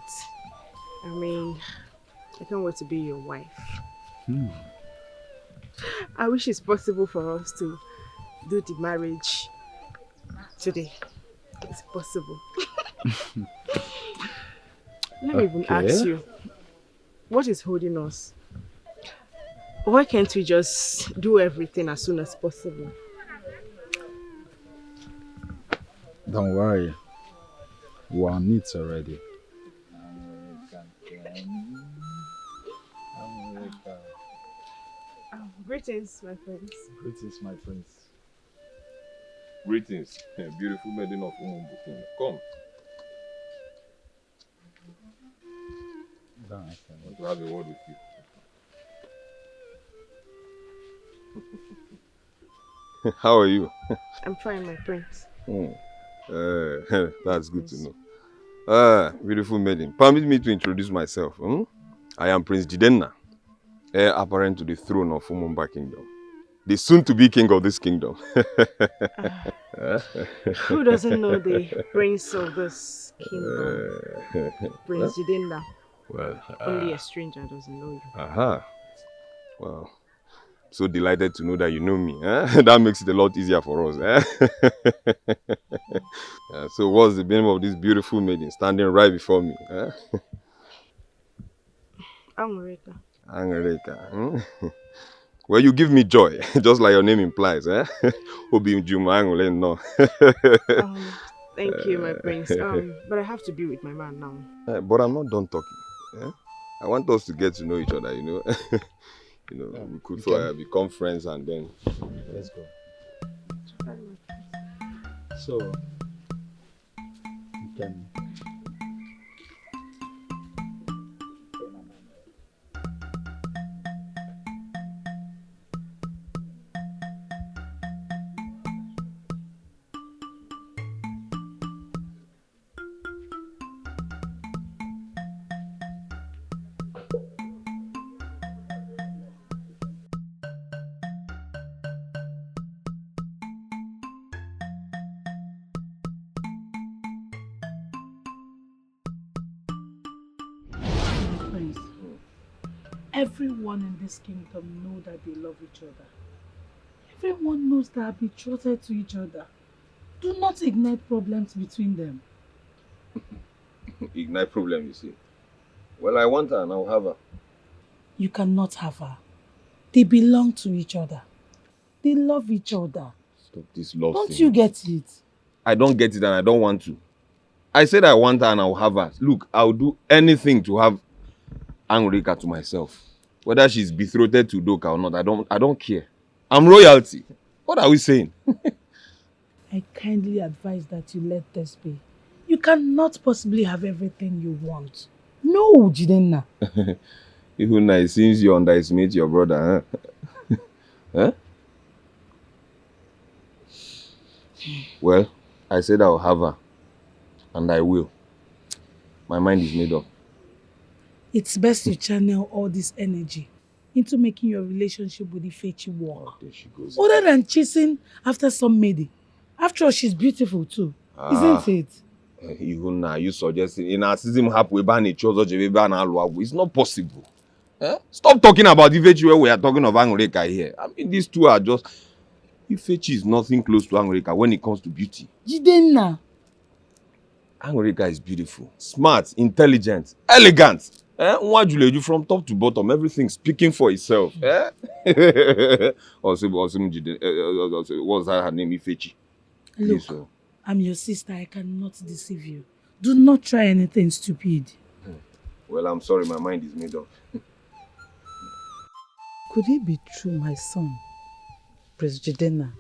I mean, I can't wait to be your wife. I wish it's possible for us to do the marriage today. It's possible. Let me even ask you, what is holding us? Why can't we just do everything as soon as possible? Don't worry. We're on it already. Greetings, my friends. Greetings, my prince. Greetings, beautiful maiden of Umumbukin. Come. I want to have a word with you. How are you? I'm fine, my prince. That's good to know. Beautiful maiden. Permit me to introduce myself. I am Prince Jidenna, heir apparent to the throne of Umumba Kingdom. The soon-to-be king of this kingdom. Who doesn't know the prince of this kingdom? Prince Jidenna. Well, only a stranger doesn't know you. Aha. Well, so delighted to know that you know me. That makes it a lot easier for us. So what's the name of this beautiful maiden standing right before me? Angoreka. Angoreka. Well, you give me joy, just like your name implies. Obi Njuma Angole no. Thank you, my prince. But I have to be with my man now. But I'm not done talking. I want us to get to know each other, you know. We could become friends and then... Let's go. So, you can... Everyone in this kingdom know that they love each other. Everyone knows they are betrothed to each other. Do not ignite problems between them. Ignite problem, you see. Well, I want her and I'll have her. You cannot have her. They belong to each other. They love each other. Stop this love thing. Don't you get it? I don't get it and I don't want to. I said I want her and I'll have her. Look, I'll do anything to have Angoreka to myself. Whether she's betrothed to Doka or not, I don't care. I'm royalty. What are we saying? I kindly advise that you let this be. You cannot possibly have everything you want. No, Jidenna. Even it seems you underestimate your brother, huh? Huh? Well, I said I'll have her. And I will. My mind is made up. It's best you channel all this energy into making your relationship with Ifechi work. Oh, there she goes. Other than chasing after some maiden. After all, she's beautiful too. Isn't it? Even now, you suggesting in our season it's not possible. Stop talking about Ifechi where we are talking of Angoreka here. I mean, these two are just... Ifechi is nothing close to Angoreka when it comes to beauty. Jidenna, Angorika is beautiful, smart, intelligent, elegant. Nwajuleju from top to bottom, everything speaking for itself. Also, what's that her name? Ifechi. Look, Please, oh. I'm your sister. I cannot deceive you. Do not try anything stupid. Well, I'm sorry, my mind is made up. Could it be true my son, Prince Jidenna,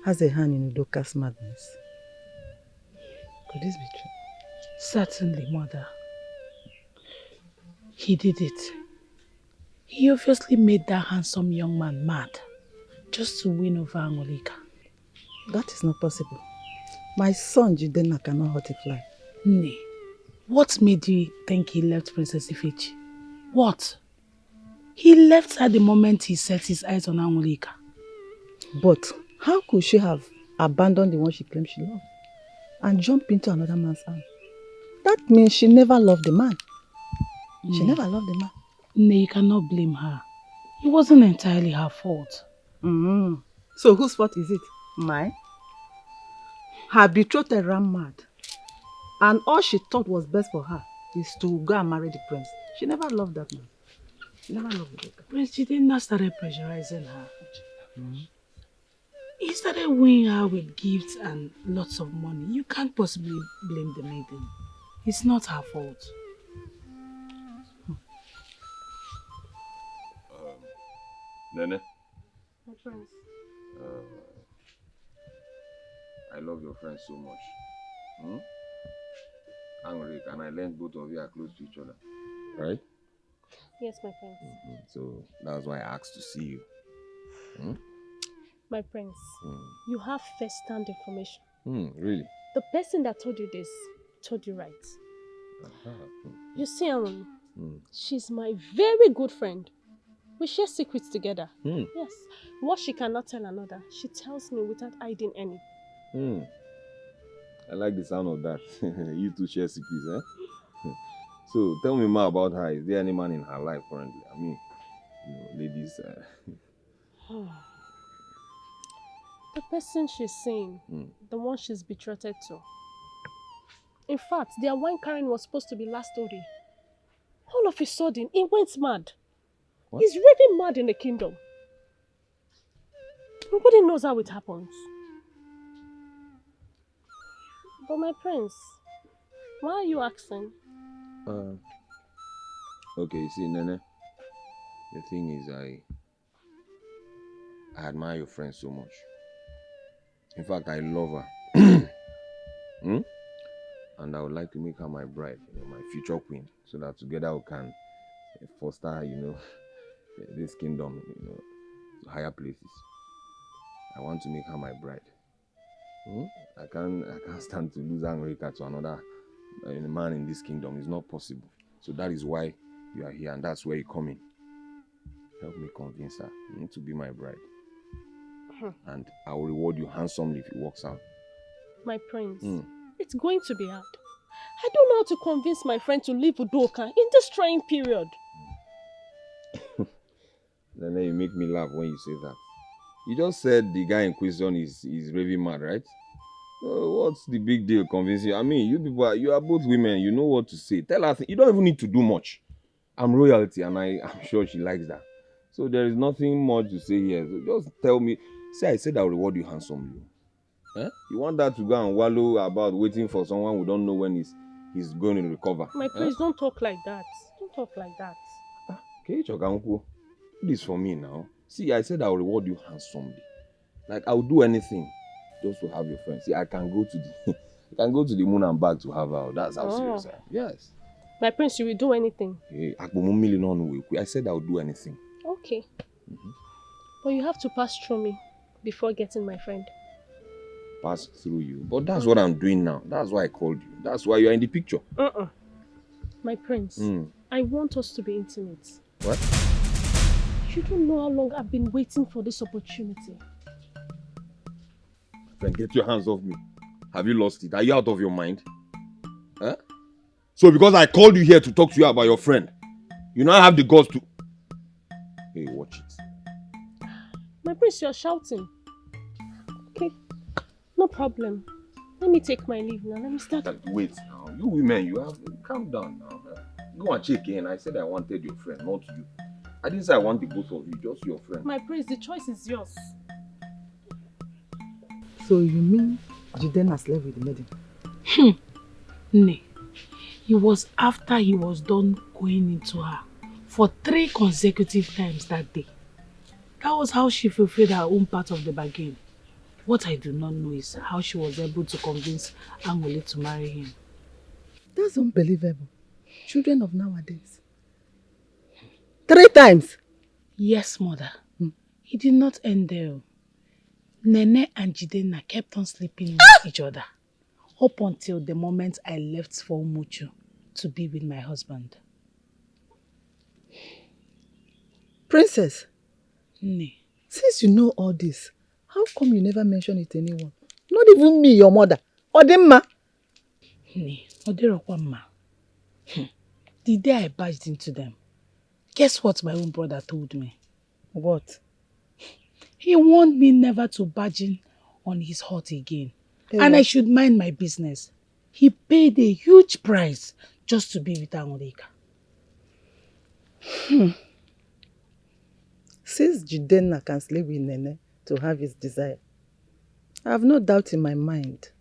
has a hand in Udoka's madness? Could this be true? Certainly, mother. He did it. He obviously made that handsome young man mad just to win over Angolika. That is not possible. My son Jidenna cannot hurt a fly. Nay, what made you think he left Princess Ifechi? What? He left her the moment he set his eyes on Angolika. But how could she have abandoned the one she claimed she loved and jumped into another man's arms? That means she never loved the man. She never loved the man. Nay, you cannot blame her. It wasn't entirely her fault. So whose fault is it? Mine? Her betrothed ran mad. And all she thought was best for her is to go and marry the prince. She never loved that man. She never loved the guy. Prince Jidenna started pressurizing her. He started wooing her with gifts and lots of money. You can't possibly blame the maiden. It's not her fault. Nene, My friends. I love your friends so much. Angry, and I learned both of you are close to each other, right? Yes, my friends. So that's why I asked to see you. My prince, you have first-hand information. Really? The person that told you this told you right. You see, Aaron, she's my very good friend. We share secrets together. Yes. What she cannot tell another, she tells me without hiding any. I like the sound of that. You two share secrets, eh? So tell me more about her. Is there any man in her life currently? I mean, ladies. The person she's seeing, the one she's betrothed to. In fact, their wine carrying was supposed to be last Ori. All of a sudden, he went mad. What? He's raving mad in the kingdom. Nobody knows how it happens. But my prince, why are you asking? Okay, you see, Nene, the thing is, I admire your friend so much. In fact, I love her. And I would like to make her my bride, my future queen, so that together we can foster, this kingdom, to higher places. I want to make her my bride. I can't stand to lose Angorika to another man in this kingdom. It's not possible. So that is why you are here, and that's where you come in. Help me convince her to be my bride. And I will reward you handsomely if it works out. My prince, it's going to be hard. I don't know how to convince my friend to leave Udoka in this trying period. Then you make me laugh when you say that. You just said the guy in question is raving mad, right? What's the big deal convincing you? I mean, you people, you are both women. You know what to say. Tell her, you don't even need to do much. I'm royalty, and I'm sure she likes that. So there is nothing much to say here. So just tell me. Say I said I'll reward you handsomely. You want that to go and wallow about waiting for someone who don't know when he's going to recover? My prince, don't talk like that. Don't talk like that. Okay, Chokanko, do this for me now. See, I said I'll reward you handsomely. Like I'll do anything just to have your friend. See, I can go to the moon and back to have her. That's how serious I am. Yes. My prince, you will do anything. Hey, I said I'll do anything. Okay. But you have to pass through me before getting my friend. Pass through you. But that's what I'm doing now. That's why I called you. That's why you're in the picture. My prince, I want us to be intimate. What? You don't know how long I've been waiting for this opportunity. Then get your hands off me. Have you lost it? Are you out of your mind? So because I called you here to talk to you about your friend, you now have the guts to... Hey, watch it. My prince, you're shouting. Okay, no problem. Let me take my leave now. Let me start. Wait now. You women, you have calm down now. Go and check in. I said I wanted your friend, not you. I didn't say I want the both of you, just your friend. My prince, the choice is yours. So you mean Jidenna slept with the maiden? Nay, it was after he was done going into her for 3 consecutive times that day. That was how she fulfilled her own part of the bargain. What I do not know is how she was able to convince Angole to marry him. That's unbelievable. Children of nowadays. 3 times? Yes, mother. It did not end there. Nene and Jidenna kept on sleeping with each other up until the moment I left for Umuchu to be with my husband. Princess, Nay. Since you know all this, how come you never mention it to anyone? Not even me, your mother. Odemma. Nay, Oderokwamma. The day I barged into them, guess what my own brother told me? What? He warned me never to barge in on his hut again. And I should mind my business. He paid a huge price just to be with Angoleka. Since Jidenna can sleep with Nene to have his desire, I have no doubt in my mind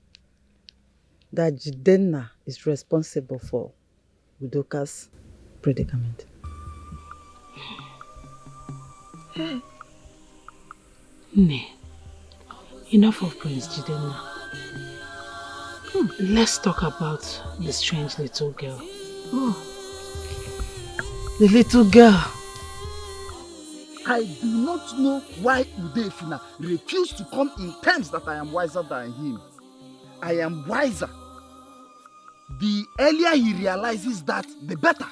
that Jidenna is responsible for Udoka's predicament. Nay, enough of Prince Jidenna. Let's talk about the strange little girl. The little girl. I do not know why Udefina refused to come in terms that I am wiser than him. I am wiser. The earlier he realizes that, the better.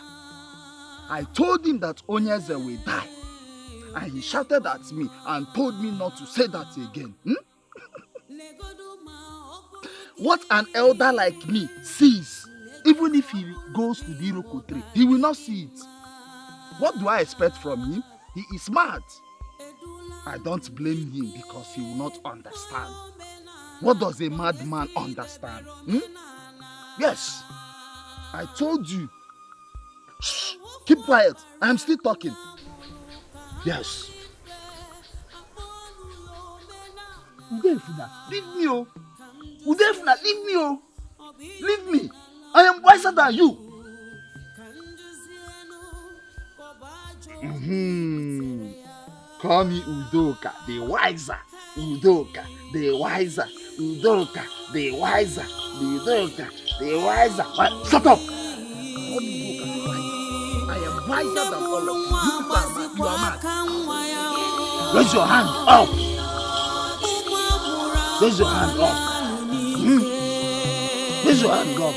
I told him that Onyeze will die. And he shouted at me and told me not to say that again. What an elder like me sees, even if he goes to the Iroko tree, he will not see it. What do I expect from him? He is smart. I don't blame him because he will not understand. What does a madman understand? Yes, I told you. Shh, keep quiet. I am still talking. Yes. Udefuna, leave me, oh. Udefuna, leave me, oh. Leave me. I am wiser than you. Call me Udoka, the wiser. Udoka, the wiser. Udoka, the wiser. Udoka, the wiser. Shut up! I am wiser than all of you. You are mad. Raise your hand up. Raise your hand up. Raise your hand up.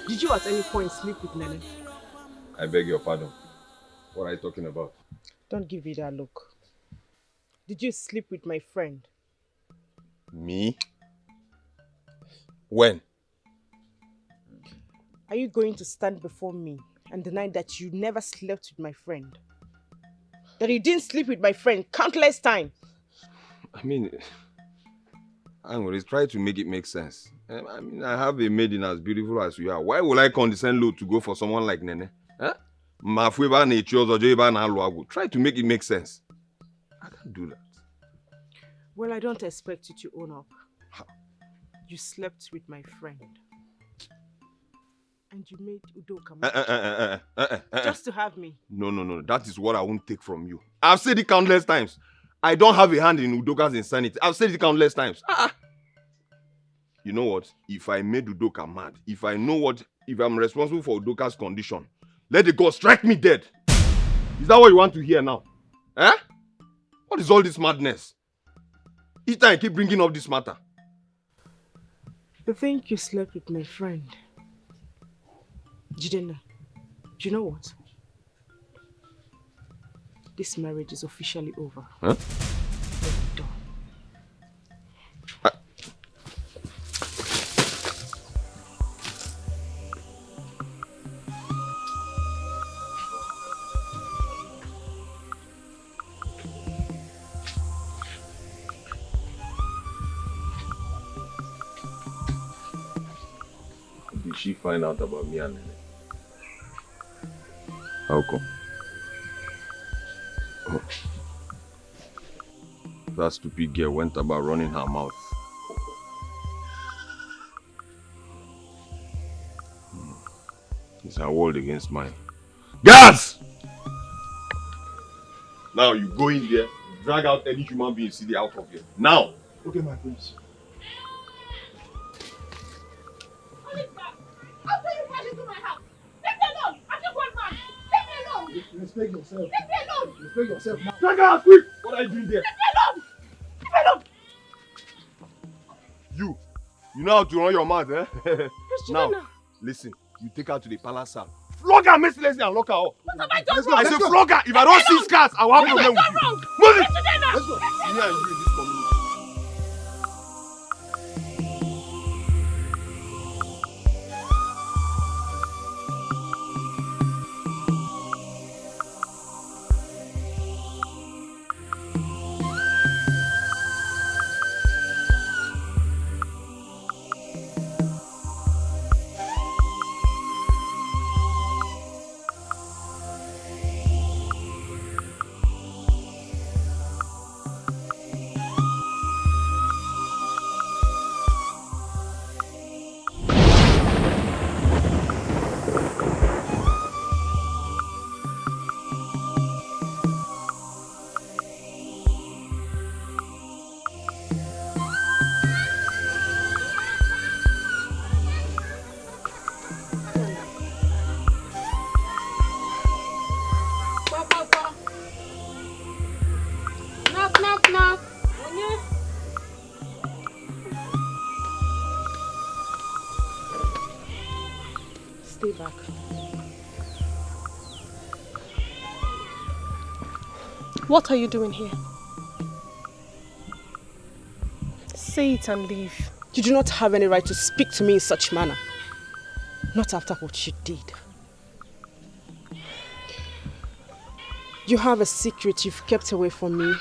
Did you at any point sleep with Nene? I beg your pardon. What are you talking about? Don't give me that look. Did you sleep with my friend? Me? When? Are you going to stand before me and deny that you never slept with my friend? That you didn't sleep with my friend countless times? I mean, try to make it make sense. I mean, I have a maiden as beautiful as you are. Why would I condescend low to go for someone like Nene? Huh? Try to make it make sense. I can't do that. Well, I don't expect you to own up. You slept with my friend. And you made Udoka mad. Just to have me. No. That is what I won't take from you. I've said it countless times. I don't have a hand in Udoka's insanity. I've said it countless times. You know what? If I made Udoka mad, if I'm responsible for Udoka's condition, let the God strike me dead. Is that what you want to hear now? Eh? What is all this madness? Each time I keep bringing up this matter. You think you slept with my friend? Jidenna, do you know what? This marriage is officially over. Huh? We're done. she find out about me and Nene? How come? Oh. That stupid girl went about running her mouth. It's her world against mine. Guards! Now you go in there, drag out any human being see out of here. Now! Okay, my prince. Respect yourself. Leave me alone. Respect yourself now. Drag her out quick! What are you doing there? Leave me alone. Leave me alone. You know how to run your mouth, eh? Now, Christina. listen. You take her to the palace house. Flog her mercilessly and lock her up. What have I done wrong? I say flog her. If I don't see scars, I will have problem with you. Move it! Let's go. Me and you in this community. Stay back. What are you doing here? Say it and leave. You do not have any right to speak to me in such manner. Not after what you did. You have a secret you've kept away from me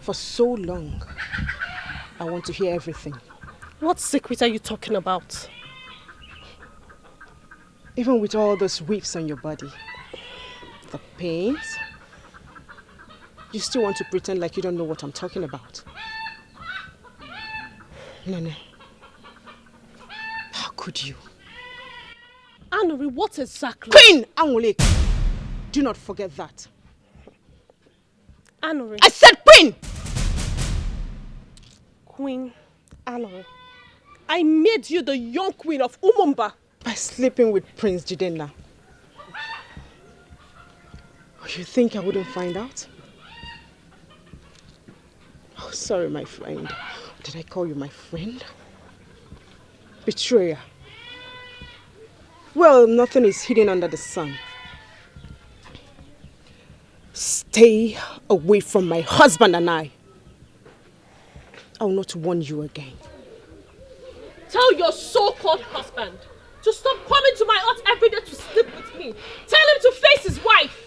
for so long. I want to hear everything. What secret are you talking about? Even with all those whips on your body, the pains, you still want to pretend like you don't know what I'm talking about. Nene, how could you? Anuri, what exactly? Queen Angolek! Do not forget that. Anuri. I said Queen! Queen Anuri. I made you the young queen of Umumba. By sleeping with Prince Jidenna. You think I wouldn't find out? Oh, sorry, my friend. Did I call you my friend? Betrayer. Well, nothing is hidden under the sun. Stay away from my husband and I. I will not warn you again. Tell your so-called husband to stop coming to my hut every day to sleep with me. Tell him to face his wife.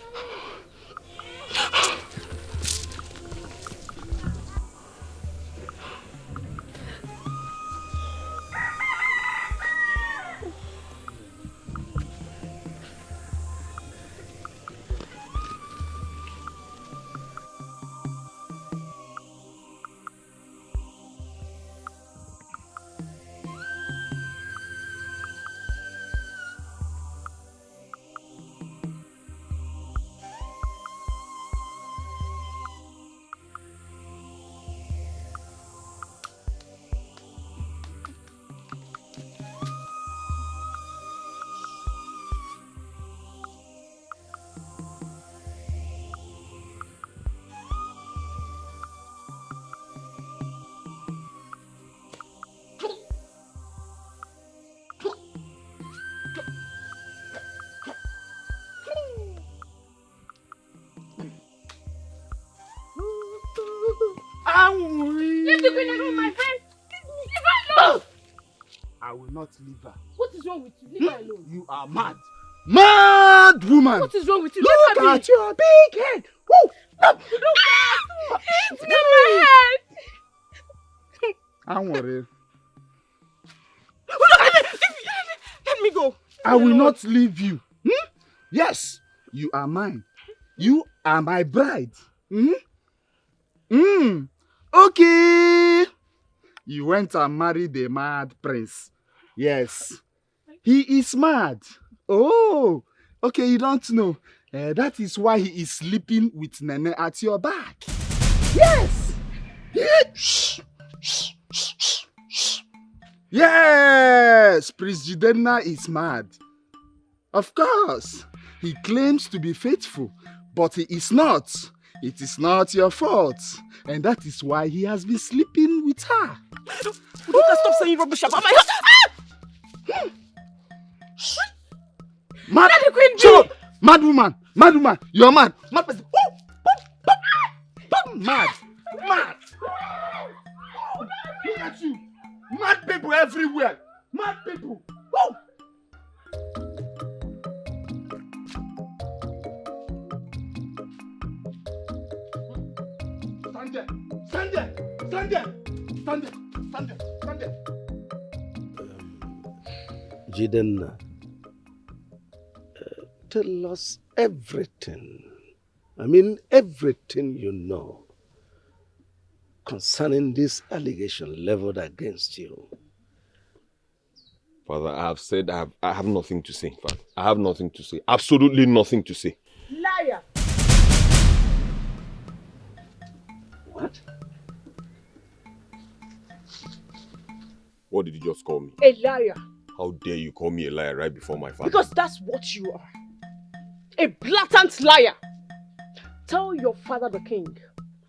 Leave the queen alone, my friend. Leave her alone. I will not leave her. What is wrong with you? Leave her alone. You are mad. Mad woman! What is wrong with you? Look Leave her at your big head! Woo! It's not my head. I'm worried. Let me I will not leave you. Hmm? Yes, you are mine. You are my bride. Hmm? Hmm. Okay. You went and married a mad prince. Yes. He is mad. Oh, okay, you don't know. That is why he is sleeping with Nene at your back. Yes. Shh. Shh. Shh. Shh. Shh. Yes, Prince Jidenna is mad. Of course, he claims to be faithful, but he is not. It is not your fault. And that is why he has been sleeping with her. Udoka, stop saying rubbish about my husband. Mad, Daddy Queen shut up. Mad woman, you're mad. Mad person. Mad. Mad. Look at you. Mad people everywhere. Mad people. Woo! Stand there. Stand there. Stand there. Stand there. Stand there. Stand there. Jidenna, tell us everything. I mean, everything you know concerning this allegation leveled against you. Father, I have said I have nothing to say, Father. I have nothing to say. Absolutely nothing to say. Liar. What? What did you just call me? A liar. How dare you call me a liar right before my father? Because that's what you are. A blatant liar. Tell your father the king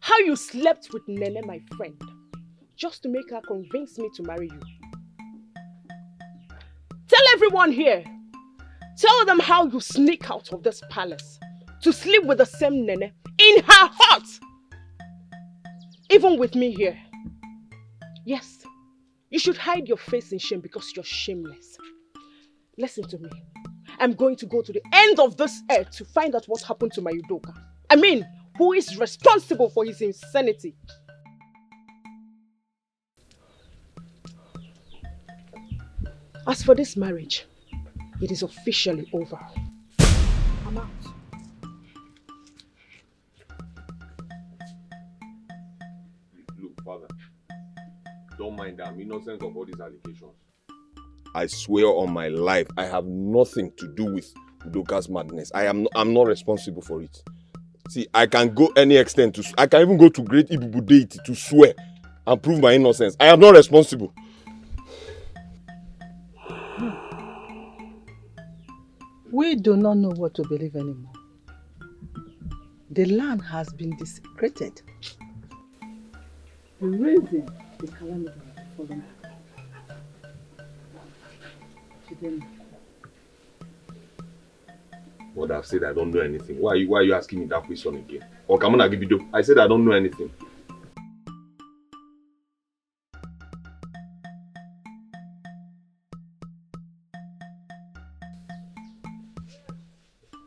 how you slept with Nene, my friend, just to make her convince me to marry you. Tell everyone here. Tell them how you sneak out of this palace to sleep with the same Nene in her heart. Even with me here. Yes, you should hide your face in shame because you're shameless. Listen to me. I'm going to go to the end of this earth to find out what happened to my Udoka. I mean, who is responsible for his insanity? As for this marriage, it is officially over. I'm out. Look, Father, don't mind them. Innocent of all these allegations. I swear on my life, I have nothing to do with Udoka's madness. I'm not responsible for it. See, I can go any extent to. I can even go to great Ibubu deity to swear and prove my innocence. I am not responsible. We do not know what to believe anymore. The land has been desecrated. The reason the calamity has fallen. But I've said I don't know anything. Why are you asking me that question again? Or come on, give it. I said I don't know anything.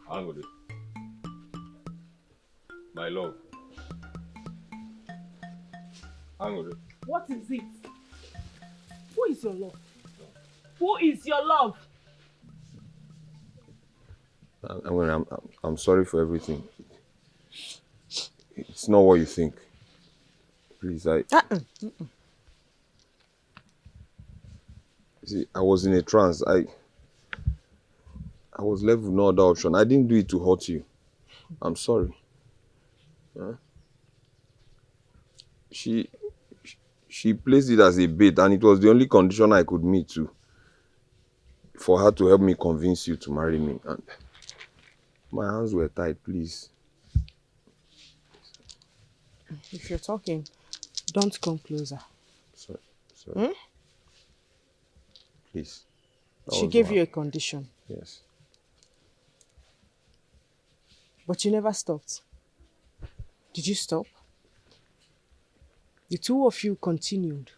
Hang on. My love. Hang on. What is it? Who is your love? Who is your love? I'm sorry for everything. It's not what you think. Please, See, I was in a trance. I was left with no other option. I didn't do it to hurt you. I'm sorry. Huh? She placed it as a bait, and it was the only condition I could meet for her to help me convince you to marry me. And my hands were tied, please. If you're talking, don't come closer. Sorry. Hmm? Please. She gave you a condition. Yes. But you never stopped. Did you stop? The two of you continued.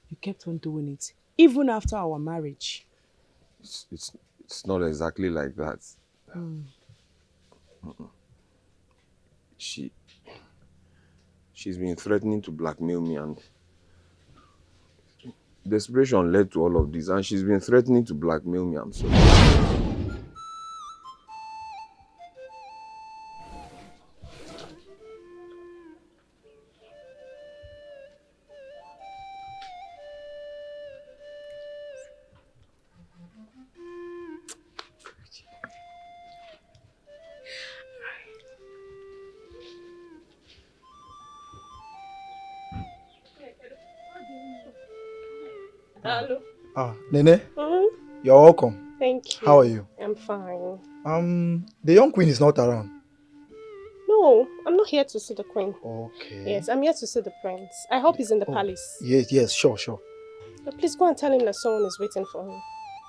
You kept on doing it, even after our marriage. It's not exactly like that. She's been threatening to blackmail me, and Desperation led to all of this, and she's been threatening to blackmail me. I'm sorry. Hello. Nene, Mm, you're welcome. thank you. How are you? I'm fine. The young queen is not around. No, I'm not here to see the queen. Okay. Yes, I'm here to see the prince. I hope he's in the palace. Yes, sure. Please go and tell him that someone is waiting for him.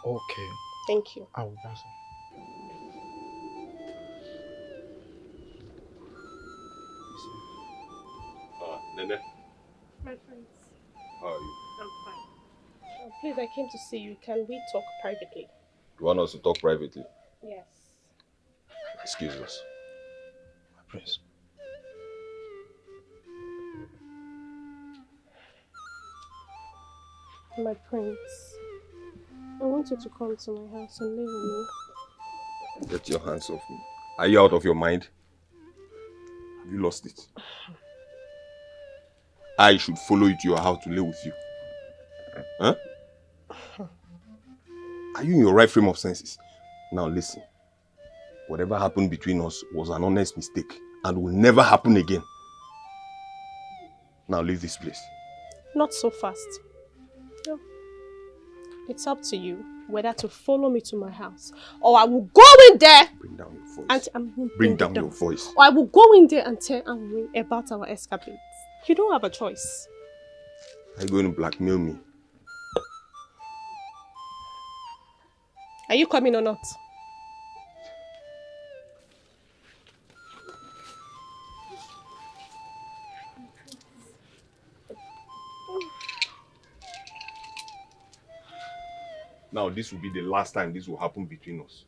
Okay. Thank you. I will pass on. Nene, My friends, how are you? I'm fine. Please, I came to see you. Can we talk privately? You want us to talk privately? Yes. Excuse us. My prince. My prince, I want you to come to my house and live with me. Get your hands off me. Are you out of your mind? Have you lost it? I should follow you to your house to live with you. Huh? Are you in your right frame of senses? Now listen. Whatever happened between us was an honest mistake and will never happen again. Now leave this place. Not so fast. No. It's up to you whether to follow me to my house or I will go in there. Bring down your voice. Bring down your voice. Or I will go in there and tell Anne about our escapades. You don't have a choice. Are you going to blackmail me? Are you coming or not? Now this will be the last time this will happen between us.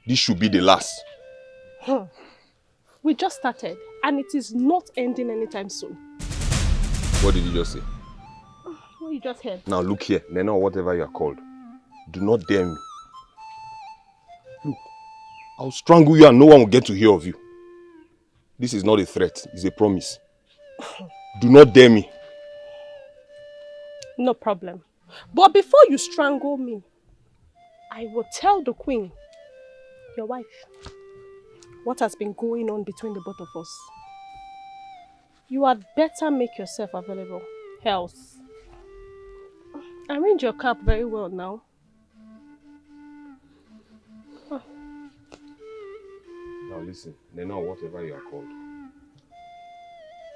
This should be the last. We just started and it is not ending anytime soon. What did you just say? What you just heard? Now look here, Nena or whatever you are called. Do not dare me. Look, I'll strangle you and no one will get to hear of you. This is not a threat, it's a promise. Do not dare me. No problem. But before you strangle me, I will tell the queen, your wife, what has been going on between the both of us. You had better make yourself available. Else, arrange your cap very well now. Now listen, Nena or whatever you are called.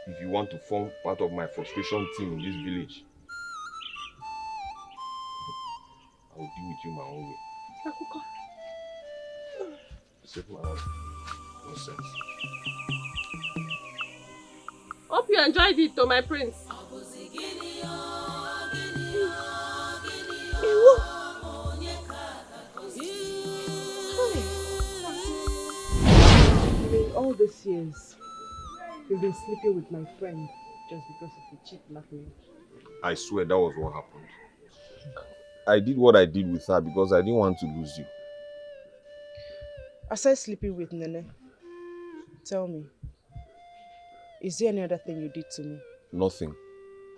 If you want to form part of my frustration team in this village, I will deal with you my own way. Set my own nonsense. Hope you enjoyed it, though, my prince. All these years, you've been sleeping with my friend just because of the cheap blackmail. I swear that was what happened. I did what I did with her because I didn't want to lose you. Aside sleeping with Nene, tell me, is there any other thing you did to me? Nothing.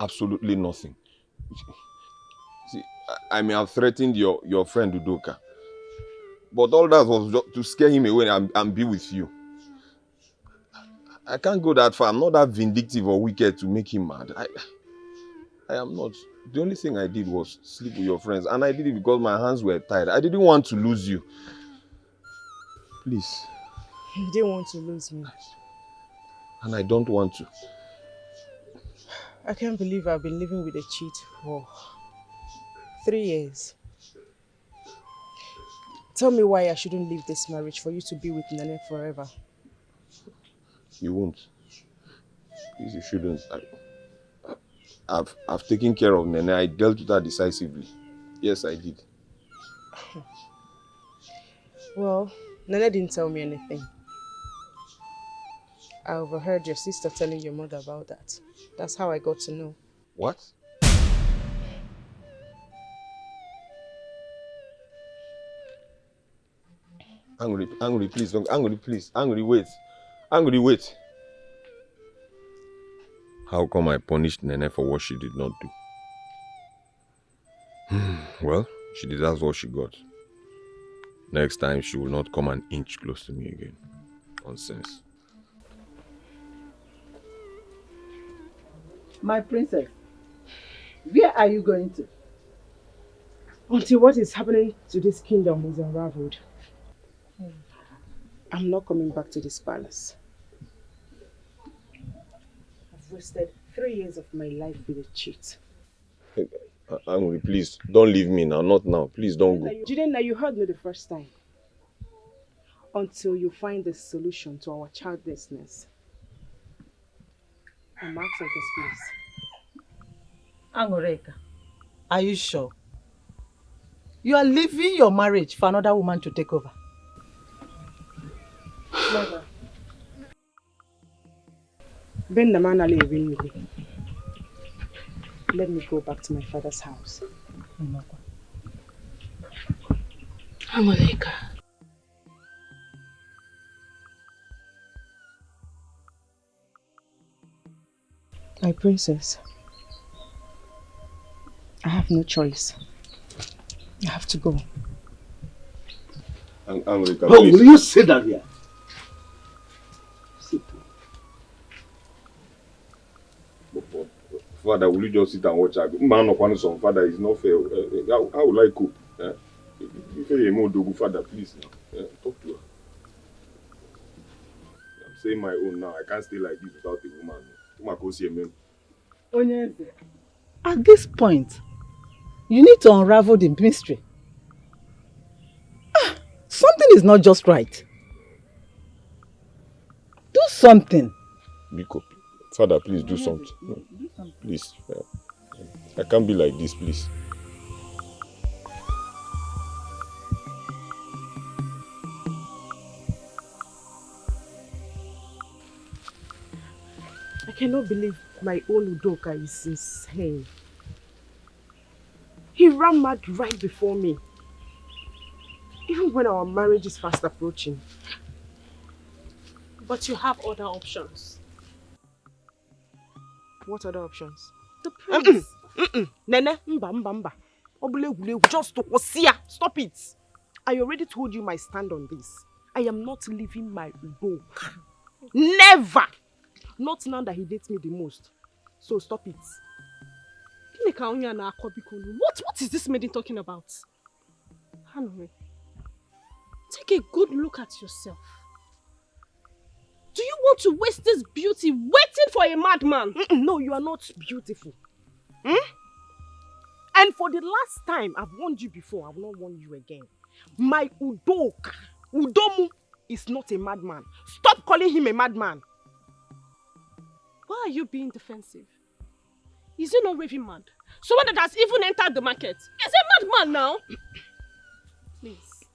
Absolutely nothing. See, I may have threatened your friend Udoka. But all that was just to scare him away and be with you. I can't go that far. I'm not that vindictive or wicked to make him mad. I am not. The only thing I did was sleep with your friends. And I did it because my hands were tied. I didn't want to lose you. Please. You didn't want to lose me. And I don't want to. I can't believe I've been living with a cheat for 3 years. Tell me why I shouldn't leave this marriage for you to be with Nene forever. You won't. Please, you shouldn't. I've taken care of Nene. I dealt with her decisively. Yes, I did. Well, Nene didn't tell me anything. I overheard your sister telling your mother about that. That's how I got to know. What? Angry, please, don't. Angry, please. Angry, wait. Angry, wait. How come I punished Nene for what she did not do? Well, she deserves what she got. Next time, she will not come an inch close to me again. Nonsense. My princess, where are you going to? Until what is happening to this kingdom is unraveled, I'm not coming back to this palace. I've wasted 3 years of my life with a cheat. Angry, please. Don't leave me now. Not now. Please don't go. Jidenna, you heard me the first time. Until you find the solution to our childlessness. I'm out of this place. Angoreka, are you sure? You are leaving your marriage for another woman to take over? Never. Ben Namana leaving me. Let me go back to my father's house. Angoleka. My princess, I have no choice. I have to go. Angoleka, oh, will you sit down here? Sit down. Father, will you just sit and watch her? Man of one son, Father, is not fair. How will I cope? If you more dogu, Father, please now. Talk to her. I'm saying my own now. I can't stay like this without a woman. Onyeze, at this point, you need to unravel the mystery. Something is not just right. Do something. Biko, Father, please do something. No, please. I can't be like this, please. I cannot believe my own Udoka is insane. He ran mad right before me. Even when our marriage is fast approaching. But you have other options. What other options? The prince. Nene, mba. Just to stop it. I already told you my stand on this. I am not leaving my Udoka. Never! Not now that he dates me the most. So stop it. What is this maiden talking about? Henry, take a good look at yourself. Do you want to waste this beauty waiting for a madman? No, you are not beautiful. And for the last time, I've warned you before, I will not warn you again. My Udoka, Udomu, is not a madman. Stop calling him a madman. Why are you being defensive? Is he not raving mad? Someone that has even entered the market is a madman now. Please,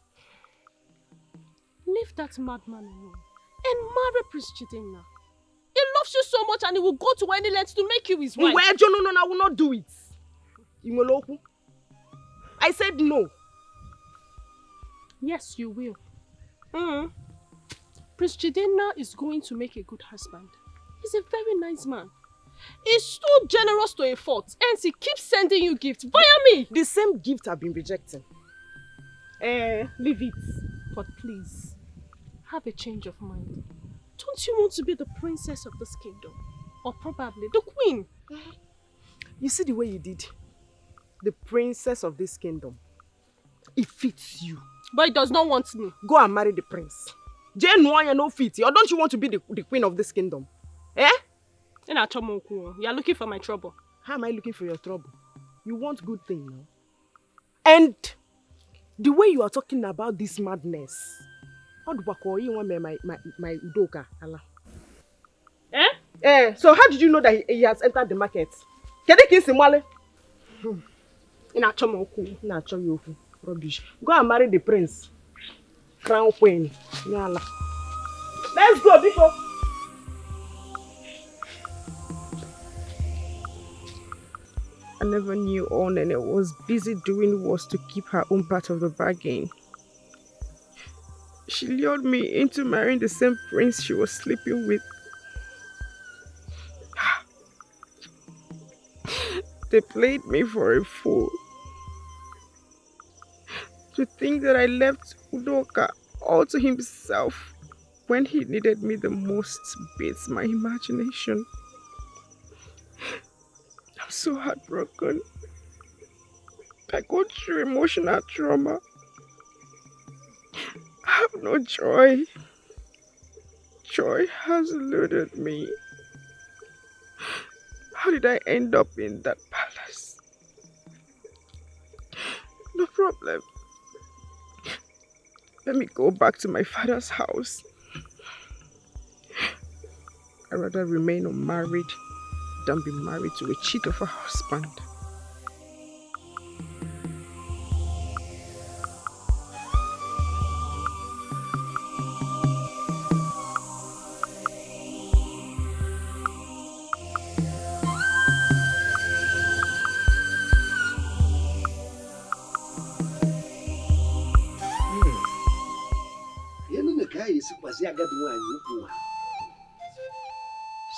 leave that madman alone and marry Prince Jidenna. He loves you so much and he will go to any lengths to make you his wife. Well, no, I will not do it. I said no. Yes, you will. Prince Jidenna is going to make a good husband. He's a very nice man. He's so generous to a fault, and he keeps sending you gifts via me. The same gift I've been rejecting. Leave it. But please, have a change of mind. Don't you want to be the princess of this kingdom? Or probably the queen? You see the way you did? The princess of this kingdom. It fits you. But it does not want me. Go and marry the prince. Jane Nwanya no fit. Or don't you want to be the queen of this kingdom? Eh? You are looking for my trouble. How am I looking for your trouble? You want good thing now? And the way you are talking about this madness, how do you want my Udoka? So how did you know that he has entered the market? Can you kiss him, Wale? Rubbish. Go and marry the prince. Crown queen. Let's go, Biko. I never knew all Nene was busy doing was to keep her own part of the bargain. She lured me into marrying the same prince she was sleeping with. They played me for a fool. To think that I left Udoka all to himself when he needed me the most beats my imagination. I'm so heartbroken. I go through emotional trauma. I have no joy. Joy has eluded me. How did I end up in that palace? No problem. Let me go back to my father's house. I'd rather remain unmarried than be married to a cheat of a husband.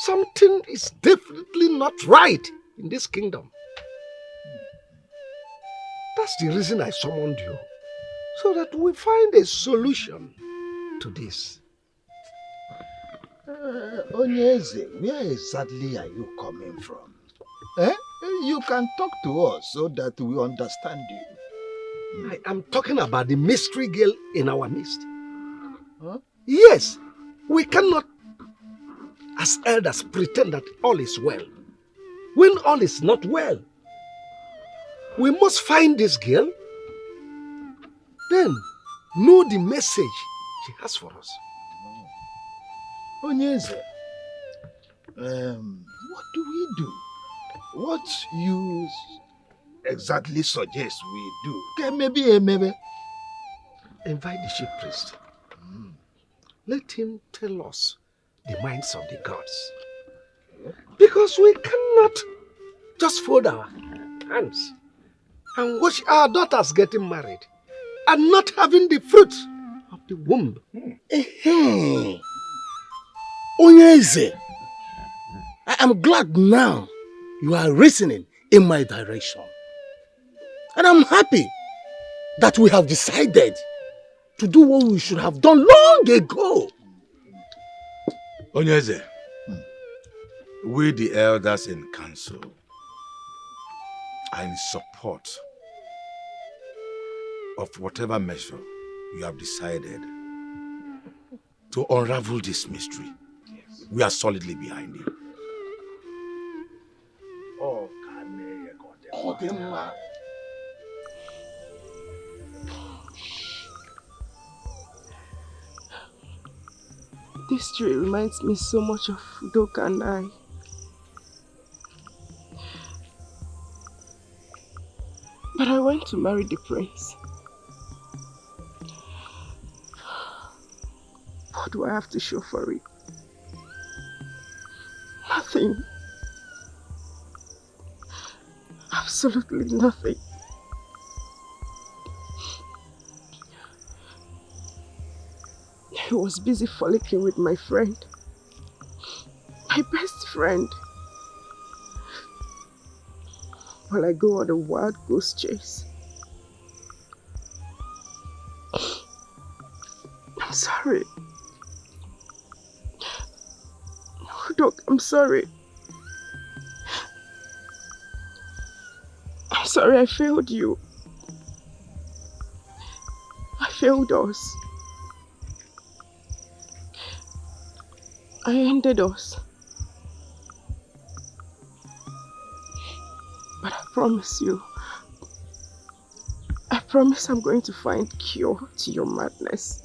Something is definitely not right in this kingdom. That's the reason I summoned you, so that we find a solution to this. Onyeze, where exactly are you coming from? You can talk to us so that we understand you. I am talking about the mystery girl in our midst. Huh? Yes, we cannot, as elders, pretend that all is well, when all is not well. We must find this girl, then know the message she has for us. Onyeze, what do we do? What you exactly suggest we do? Okay, maybe. Invite the chief priest. Let him tell us the minds of the gods. Because we cannot just fold our hands and watch our daughters getting married and not having the fruit of the womb. Onyeze, I am glad now you are reasoning in my direction. And I'm happy that we have decided to do what we should have done long ago. Onyeze, we the elders in council are in support of whatever measure you have decided to unravel this mystery. Yes. We are solidly behind you. This story reminds me so much of Udoka and I. But I went to marry the prince. What do I have to show for it? Nothing. Absolutely nothing. He was busy frolicking with my friend. My best friend. While I go on a wild goose chase. I'm sorry. Doc, I'm sorry. I'm sorry I failed you. I failed us. I ended us. But I promise you, I promise I'm going to find cure to your madness.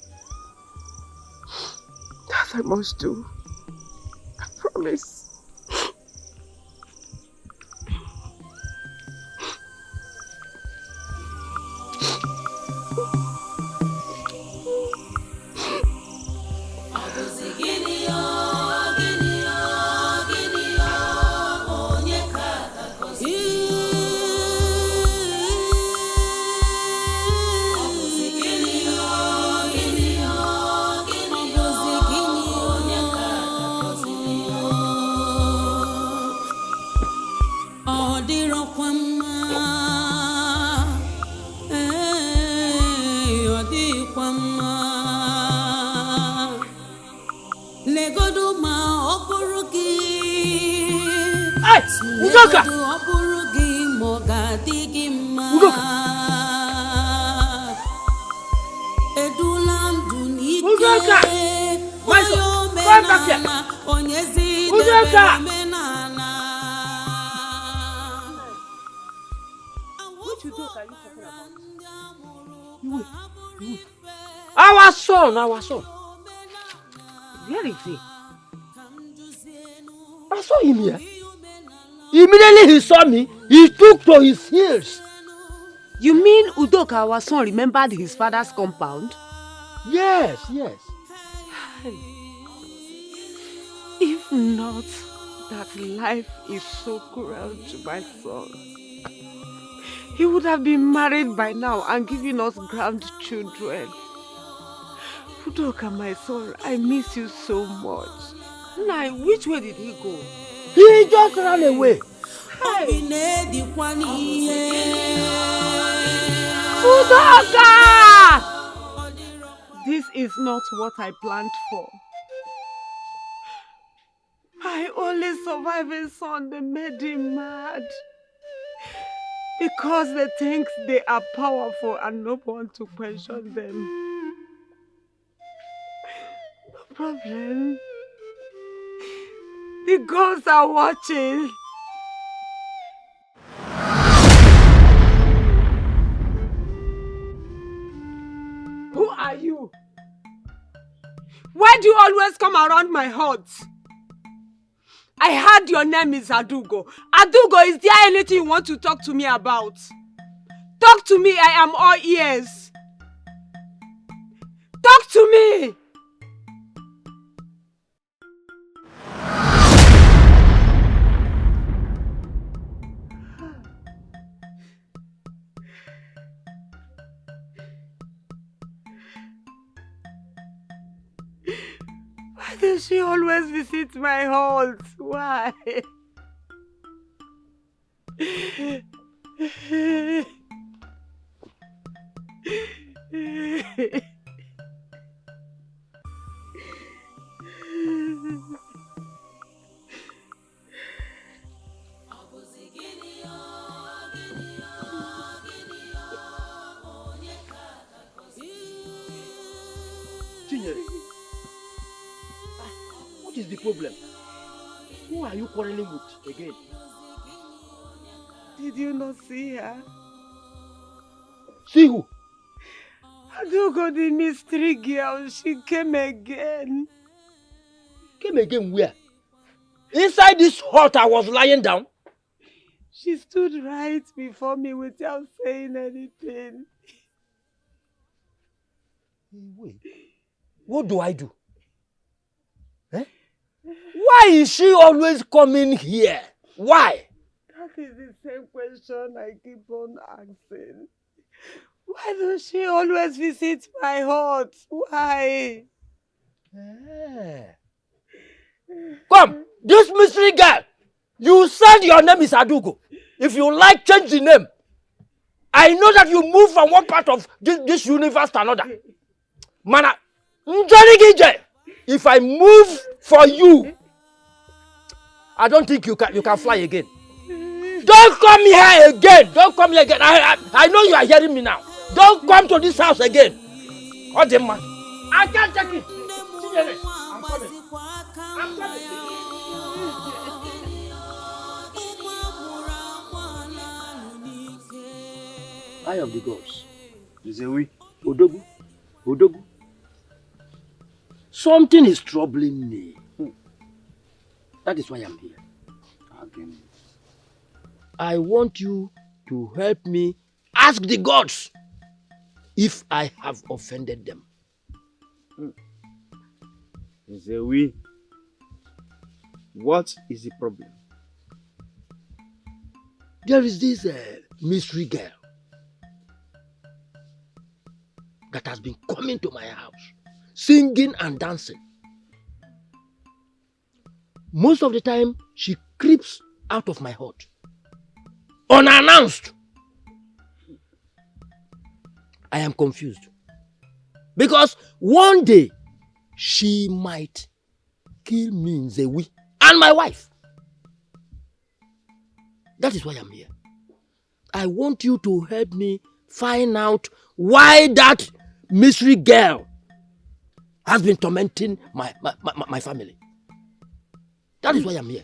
That I must do. I promise. Udoka! Udoka! My son, come back here! Udoka! Which Udoka are you talking about? Our son, our son. Where is he? I saw him here. Immediately he saw me, he took to his heels. You mean Udoka, our son, remembered his father's compound? Yes, yes. If not that life is so cruel to my son, he would have been married by now and given us grandchildren. Udoka, my son, I miss you so much. Now, which way did he go? He just ran away. Udoka! This is not what I planned for. My only surviving son, they made him mad. Because they think they are powerful and no one to question them. No problem. The gods are watching. Who are you? Why do you always come around my hut? I heard your name is Adugo. Adugo, is there anything you want to talk to me about? Talk to me, I am all ears. Talk to me! Why does she always visit my hut? Why? What is the problem? Who are you quarreling with again? Did you not see her? See who? Adugo, the mystery girl, she came again. Came again where? Inside this hut I was lying down. She stood right before me without saying anything. Wait. What do I do? Eh? Why is she always coming here? Why? That is the same question I keep on asking. Why does she always visit my hut? Why? Come, this mystery girl. You said your name is Adugo. If you like, change the name. I know that you move from one part of this universe to another. Mana, if I move for you, I don't think you can fly again. Don't come here again. Don't come here again. I know you are hearing me now. Don't come to this house again. Oh, the man. I can't take it. I'm coming. I'm coming. Eye of the gods. Zewi. Odogu. Odogu. Something is troubling me. That is why I'm here. Again. I want you to help me ask the gods if I have offended them. Zewi. What is the problem? There is this mystery girl that has been coming to my house, singing and dancing. Most of the time, she creeps out of my hut, unannounced. I am confused. Because one day, she might kill me, Zewi, and my wife. That is why I'm here. I want you to help me find out why that mystery girl has been tormenting my family. That is why I'm here.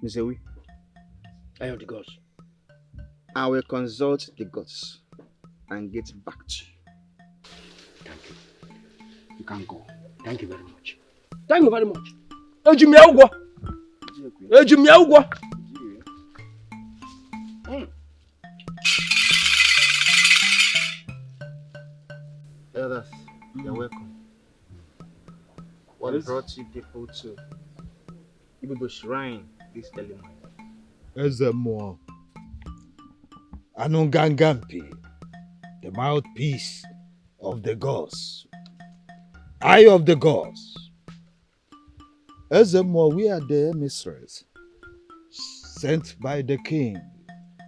Mr. We, I am the gods. I will consult the gods and get back to you. Thank you. You can go. Thank you very much. Thank you very much. Ejimi ugwo. Ejimi ugwo. Elders, you're welcome. What brought you people to Ibubo Shrine this early morning? Ezemo. Anungangampi, the mouthpiece of the gods. Eye of the gods. Ezemo, we are the emissaries sent by the king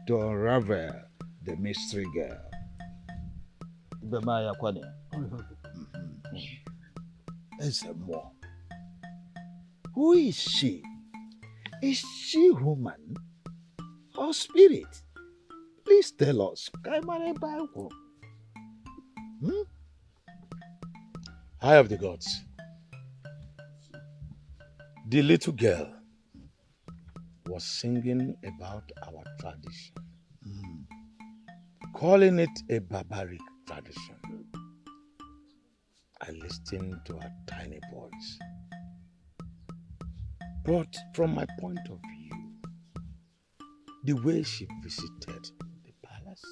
to unravel the mystery girl. Ezemo, who is she? Is she human or spirit? Please tell us. Eye of the gods. The little girl was singing about our tradition, calling it a barbaric tradition. I listened to her tiny voice. But from my point of view, the way she visited the palace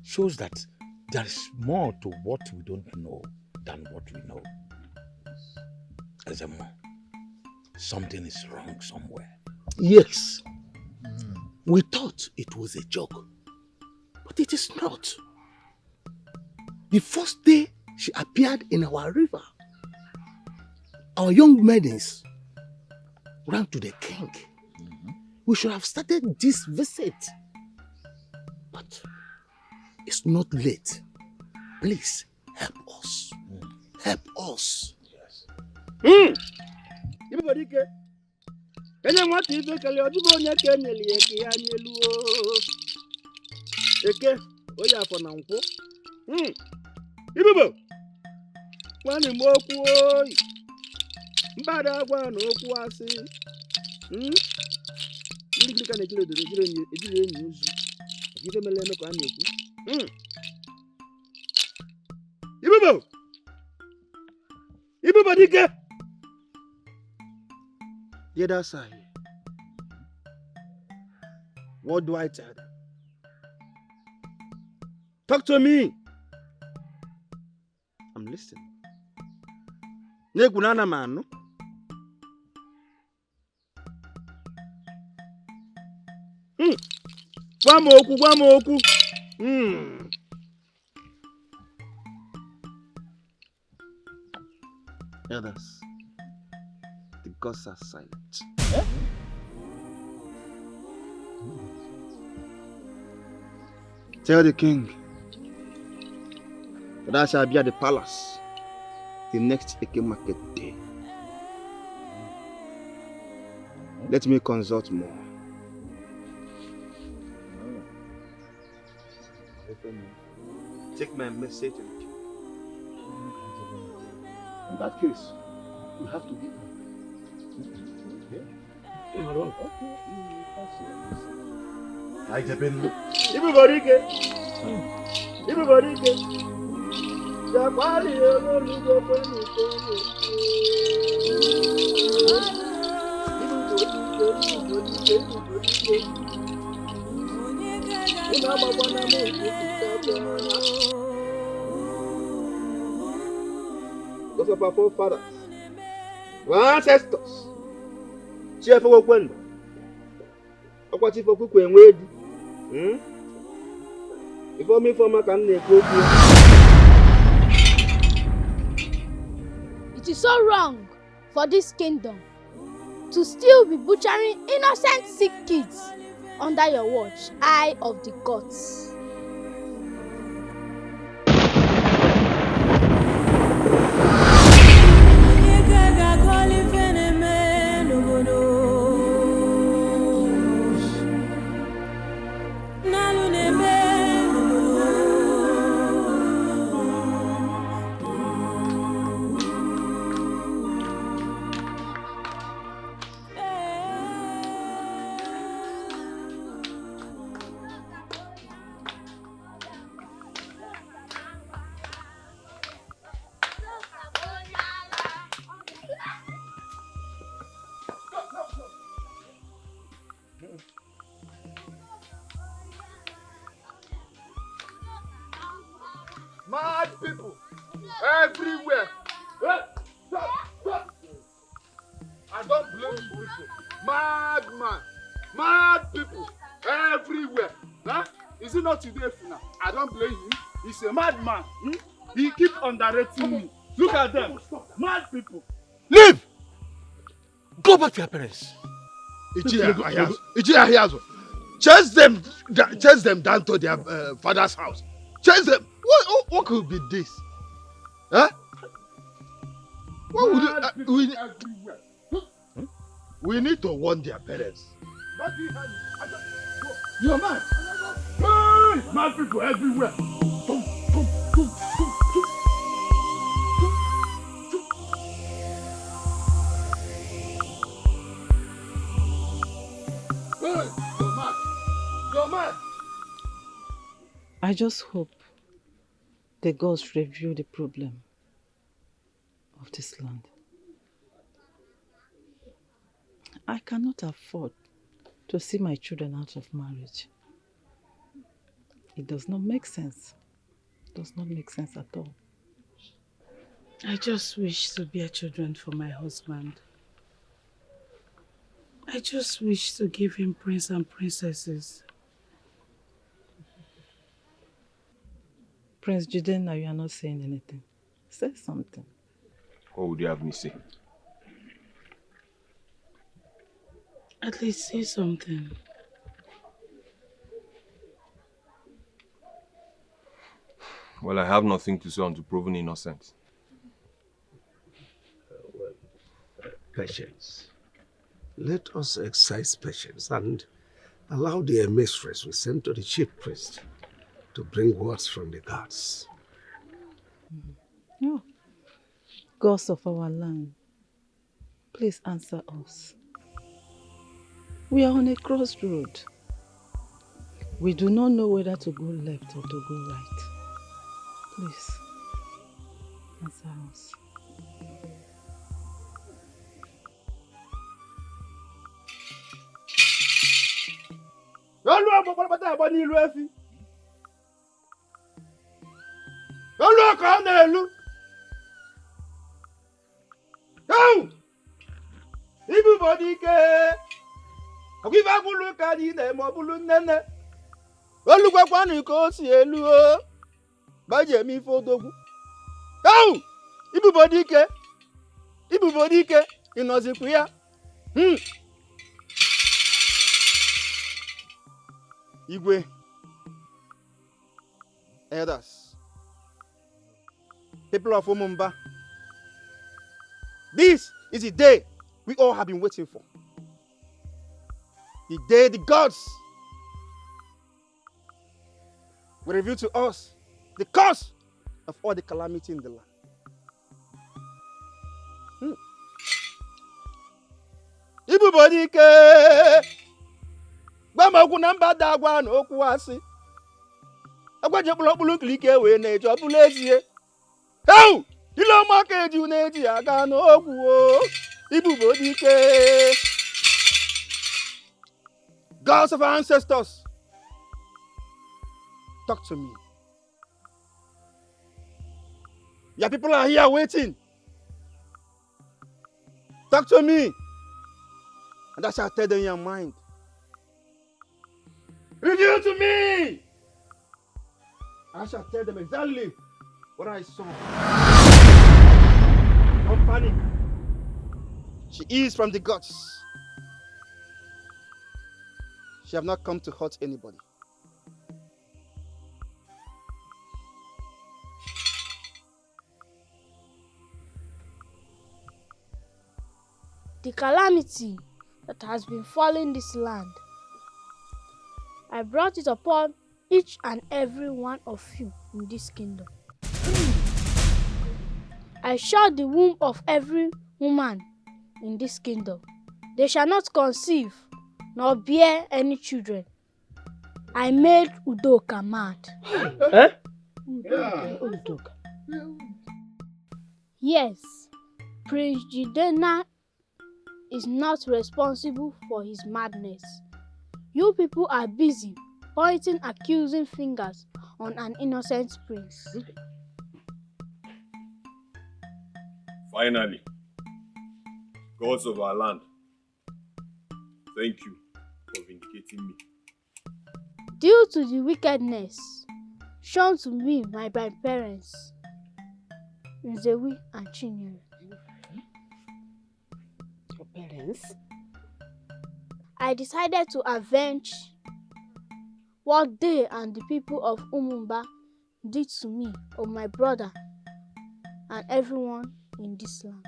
shows that there is more to what we don't know than what we know. Ezemo, something is wrong somewhere. Yes. We thought it was a joke, but it is not. The first day she appeared in our river, our young maidens ran to the king. We should have started this visit, but it's not late. Please help us. Help us. Yes. Everybody, any what is the color of the can Eke, oya for now. Ibubo, one more boy. Bada one no kwasi. Ndiki kana kile do ejire news. Give me leno kwa ameku. Ibubo. Ibubo dike. The other side. What do I tell them? Talk to me. I'm listening. Negunana man, no? Wamoku. Elders, the gods are silent. Eh? Tell the king that I shall be at the palace the next Eke market day. Let me consult more. Take my message and keep. In that case, you have to give her. Everybody get. The body those of our forefathers, our ancestors, cheer for when. What if you can wait? If only for my can It is so wrong for this kingdom to still be butchering innocent sick kids under your watch, Eye of the Gods. Mad people everywhere. Stop. I don't blame you people. Mad man. Mad people everywhere. Huh? Is it not today, Funa? I don't blame him. He's a madman. He keeps underrating me. Look at them. Mad people. Leave! Go back to your parents. Ichia, chase them down to their father's house. Chase them. What could be this? Huh? What would we need to warn their parents. You're mad. Hey, mad people everywhere. Hey, you're mad. You're mad. I just hope the gods review the problem of this land. I cannot afford to see my children out of marriage. It does not make sense. It does not make sense at all. I just wish to bear children for my husband. I just wish to give him prince and princesses. Prince Jidenna, you are not saying anything. Say something. What would you have me say? At least say something. Well, I have nothing to say unto proven innocent. Patience. Let us exercise patience and allow the mistress we sent to the chief priest to bring words from the gods. Oh, gods of our land, please answer us. We are on a crossroad. We do not know whether to go left or to go right. Please, answer us. Olu ọgbọgbọgbọta agba n'ilu efi. Olu ọka ọ na-elu. Ibu bụ dị ike. Ọgwụ ife agbụlụ ka dị na-eme ọbụlụ nnenne. Olu gwakwanụ ka o si elu o. Gbaji eme ife odogwu. Ibu bụ dị ike. Ibu bụ dị ike. Ị nọzikwu ya. Igwe, elders, people of Umumba, this is the day we all have been waiting for. The day the gods will reveal to us the cause of all the calamity in the land. Ibu Bodike! Gbamokwu na mba da agwa na okwu asị. Agwa je kpụlọkpụlụ klike wee na-eji ọbụla ezie. Ile ọma ka eji na-eji aga n'okwu o. Ibu Bodike. Gods of our ancestors, talk to me. Your people are here waiting. Talk to me. And I shall tell them your mind. Reveal to me! I shall tell them exactly what I saw. Don't panic. She is from the gods. She have not come to hurt anybody. The calamity that has been falling this land, I brought it upon each and every one of you in this kingdom. I shut the womb of every woman in this kingdom. They shall not conceive nor bear any children. I made Udoka mad. Udoka. Yes, Prince Jidenna is not responsible for his madness. You people are busy pointing accusing fingers on an innocent prince. Finally, gods of our land, thank you for vindicating me. Due to the wickedness shown to me by my parents, Nzewi and Chinyere. Your parents? I decided to avenge what they and the people of Umumba did to me, or my brother, and everyone in this land.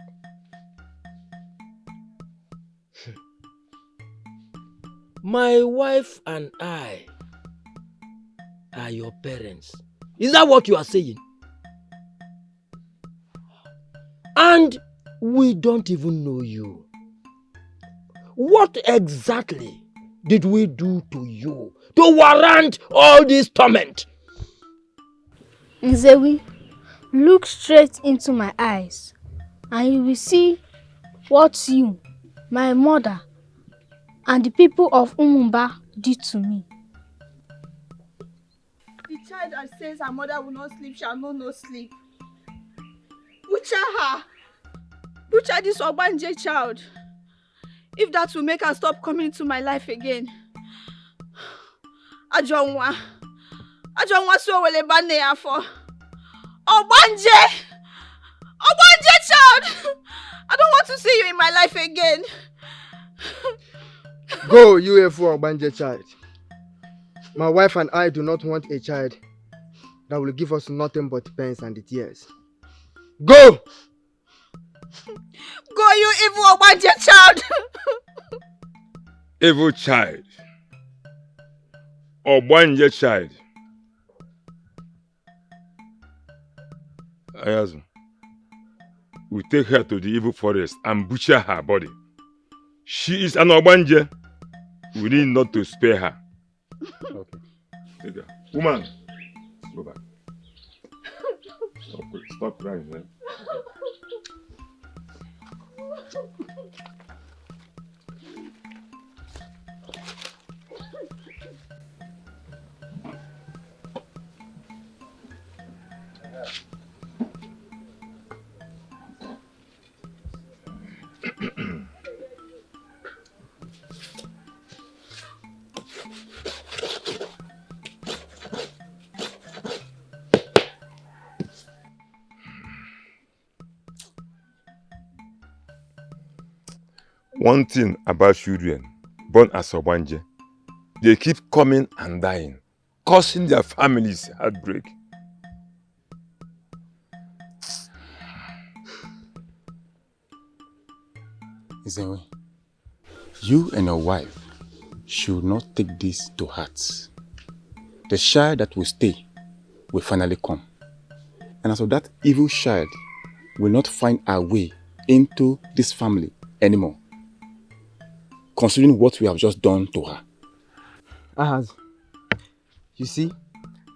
My wife and I are your parents. Is that what you are saying? And we don't even know you. What exactly did we do to you to warrant all this torment? Nzewi, look straight into my eyes and you will see what you, my mother, and the people of Umumba did to me. The child that says her mother will not sleep shall know no sleep. Butcher her. Butcher this Obanje child. If that will make her stop coming into my life again. Ajonwa so wele bane ya for. Obanje! Obanje child! I don't want to see you in my life again. Go, you for Obanje child. My wife and I do not want a child that will give us nothing but pains and tears. Go! Go, you evil Obanje child! Evil child. Obanje child. Ayazu, we take her to the evil forest and butcher her body. She is an Obanje. We need not to spare her. Okay. Take her. Woman, go back. Stop crying, man. One thing about children born as Obanje, they keep coming and dying, causing their families heartbreak. Izewe, you and your wife should not take this to heart. The child that will stay will finally come. And as of that evil child will not find our way into this family anymore, considering what we have just done to her. Ahaz, you see,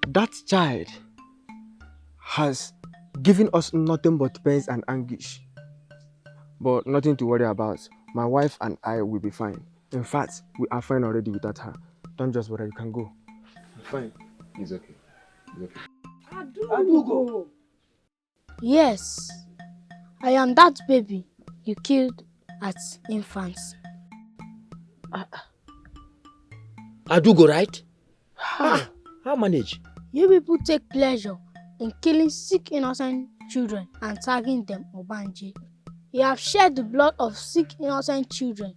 that child has given us nothing but pains and anguish. But nothing to worry about. My wife and I will be fine. In fact, we are fine already without her. Don't just worry, you can go. Fine. It's okay. It's okay. Adugo. Yes, I am that baby you killed at infants. Adugo, right? How manage? You people take pleasure in killing sick innocent children and tagging them Obanje. You have shed the blood of sick innocent children.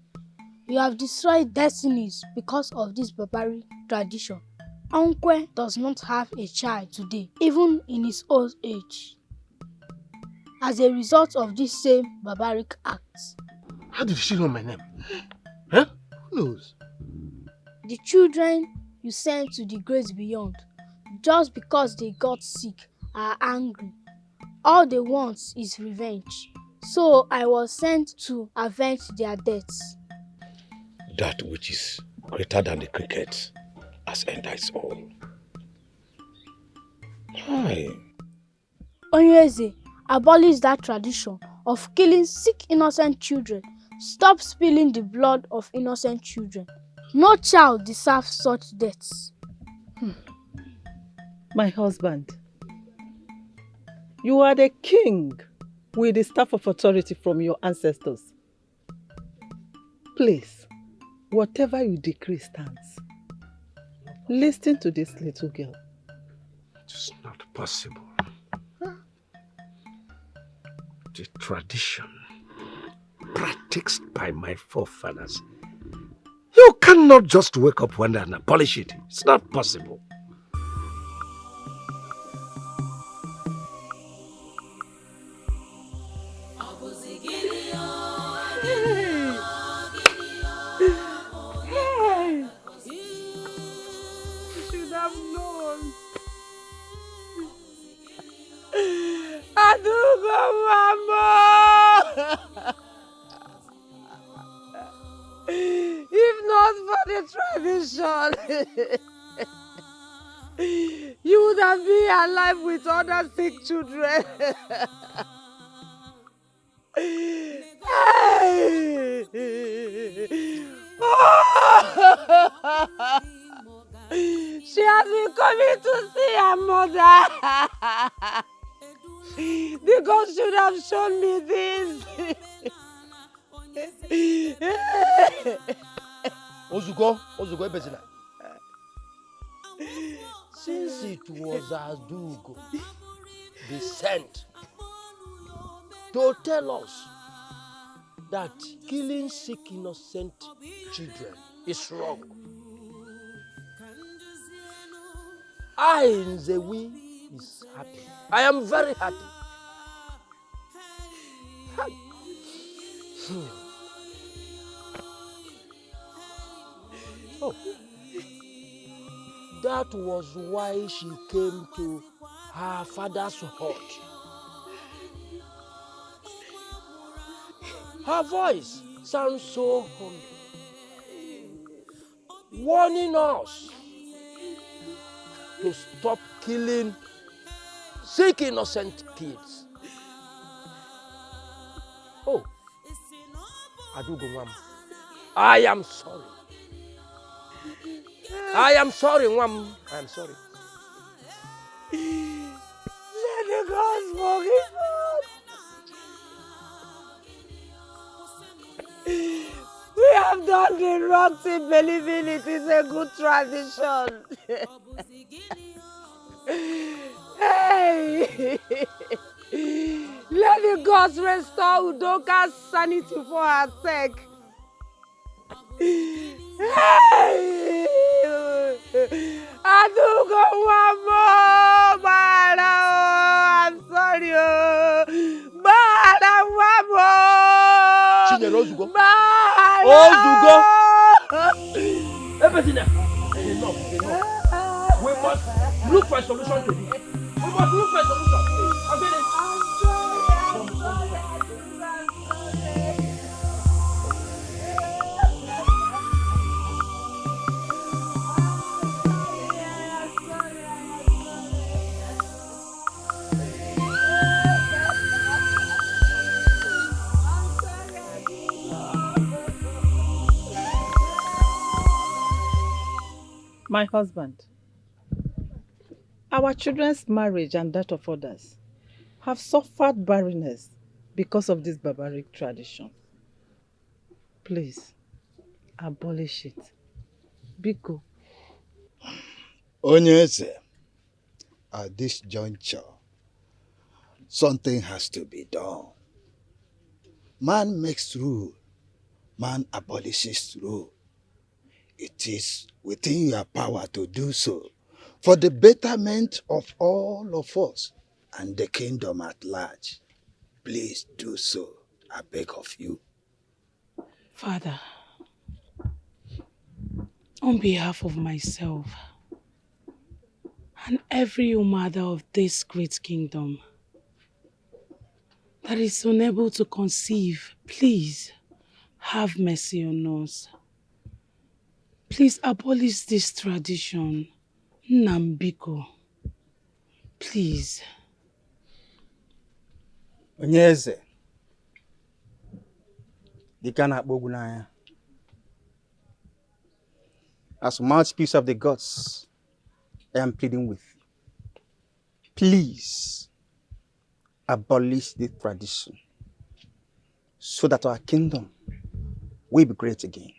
You have destroyed destinies because of this barbaric tradition. Uncle does not have a child today, even in his old age, as a result of this same barbaric act. How did she know my name? Huh? Who knows? The children you sent to the great beyond, just because they got sick, are angry. All they want is revenge. So I was sent to avenge their deaths. That which is greater than the cricket has entered its all. Hi. Onyeze, abolish that tradition of killing sick innocent children. Stop spilling the blood of innocent children. No child deserves such deaths. My husband, you are the king with the staff of authority from your ancestors. Please, whatever you decree stands. Listen to this little girl. It's not possible. The tradition practiced by my forefathers. You cannot just wake up one day and abolish it. It's not possible. Hey! You should have known. Adugo Mama! If not for the tradition, you would have been alive with other sick children. Hey! She has been coming to see her mother. The God should have shown me this. Ozugo, Ebezina. Since it was Adugo, they sent to tell us that killing sick innocent children is wrong, I in Zewi is happy. I am very happy. Oh. That was why she came to her father's hut. Her voice sounds so humble, warning us to stop killing sick innocent kids. Oh, Adugo Mama, I am sorry. I am sorry, Mom. I am sorry. Let the gods forgive us. We have done the wrong thing believing it is a good tradition. Hey! Let the gods restore Udoka's sanity for her sake. Hey! Adugo Mama! Mara! I'm sorry. Mara Mama! Chinyere Ozugo. Mara! Ozugo! Ebezina! Enough. We must look for a solution to this. We must look for a solution. My husband, our children's marriage and that of others have suffered barrenness because of this barbaric tradition. Please, abolish it. Biko. Onyeze, at this juncture, something has to be done. Man makes rule, man abolishes rule. It is within your power to do so for the betterment of all of us and the kingdom at large. Please do so, I beg of you. Father, on behalf of myself and every mother of this great kingdom that is unable to conceive, please have mercy on us. Please abolish this tradition. Nambiko. Please. Onyeze. Dika na-akpọ ogwu n'anya. As mouthpiece of the gods, I am pleading with you. Please, abolish this tradition so that our kingdom will be great again.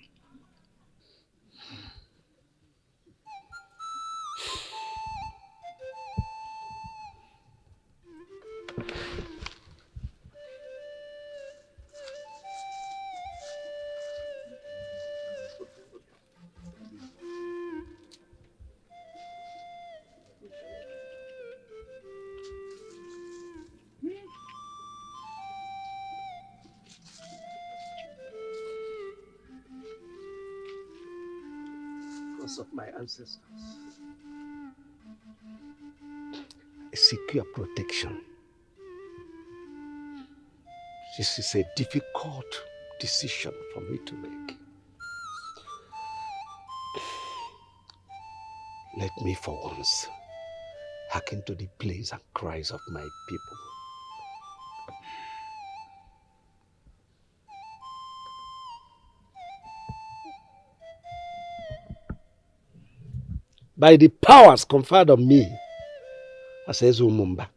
Because of my ancestors, I seek your protection. This is a difficult decision for me to make. Let me for once hearken to the pleas and cries of my people. By the powers conferred on me as Ezumumba,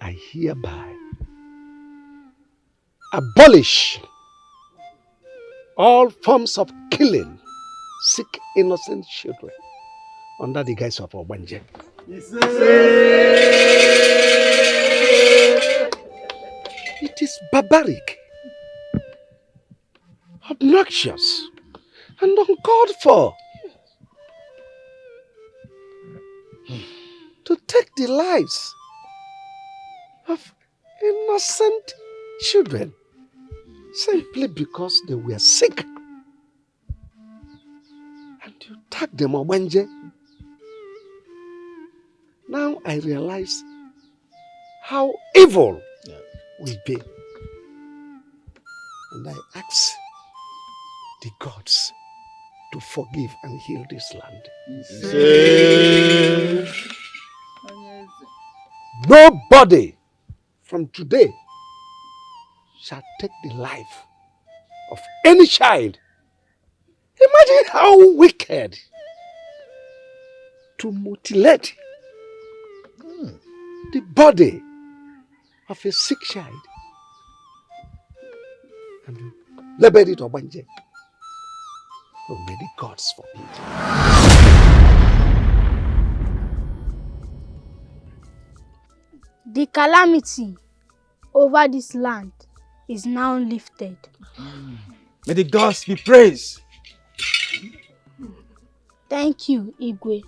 I hereby abolish all forms of killing sick innocent children under the guise of Obanje. It is barbaric, obnoxious, and uncalled for to take the lives of innocent children simply because they were sick. And you tag them Obanje. Now I realize how evil we be. And I ask the gods to forgive and heal this land. Nobody from today shall take the life of any child. Imagine how wicked to mutilate the body of a sick child and label it Obanje. Oh, may the gods forbid. The calamity over this land is now lifted. May the gods be praised. Thank you, Igwe.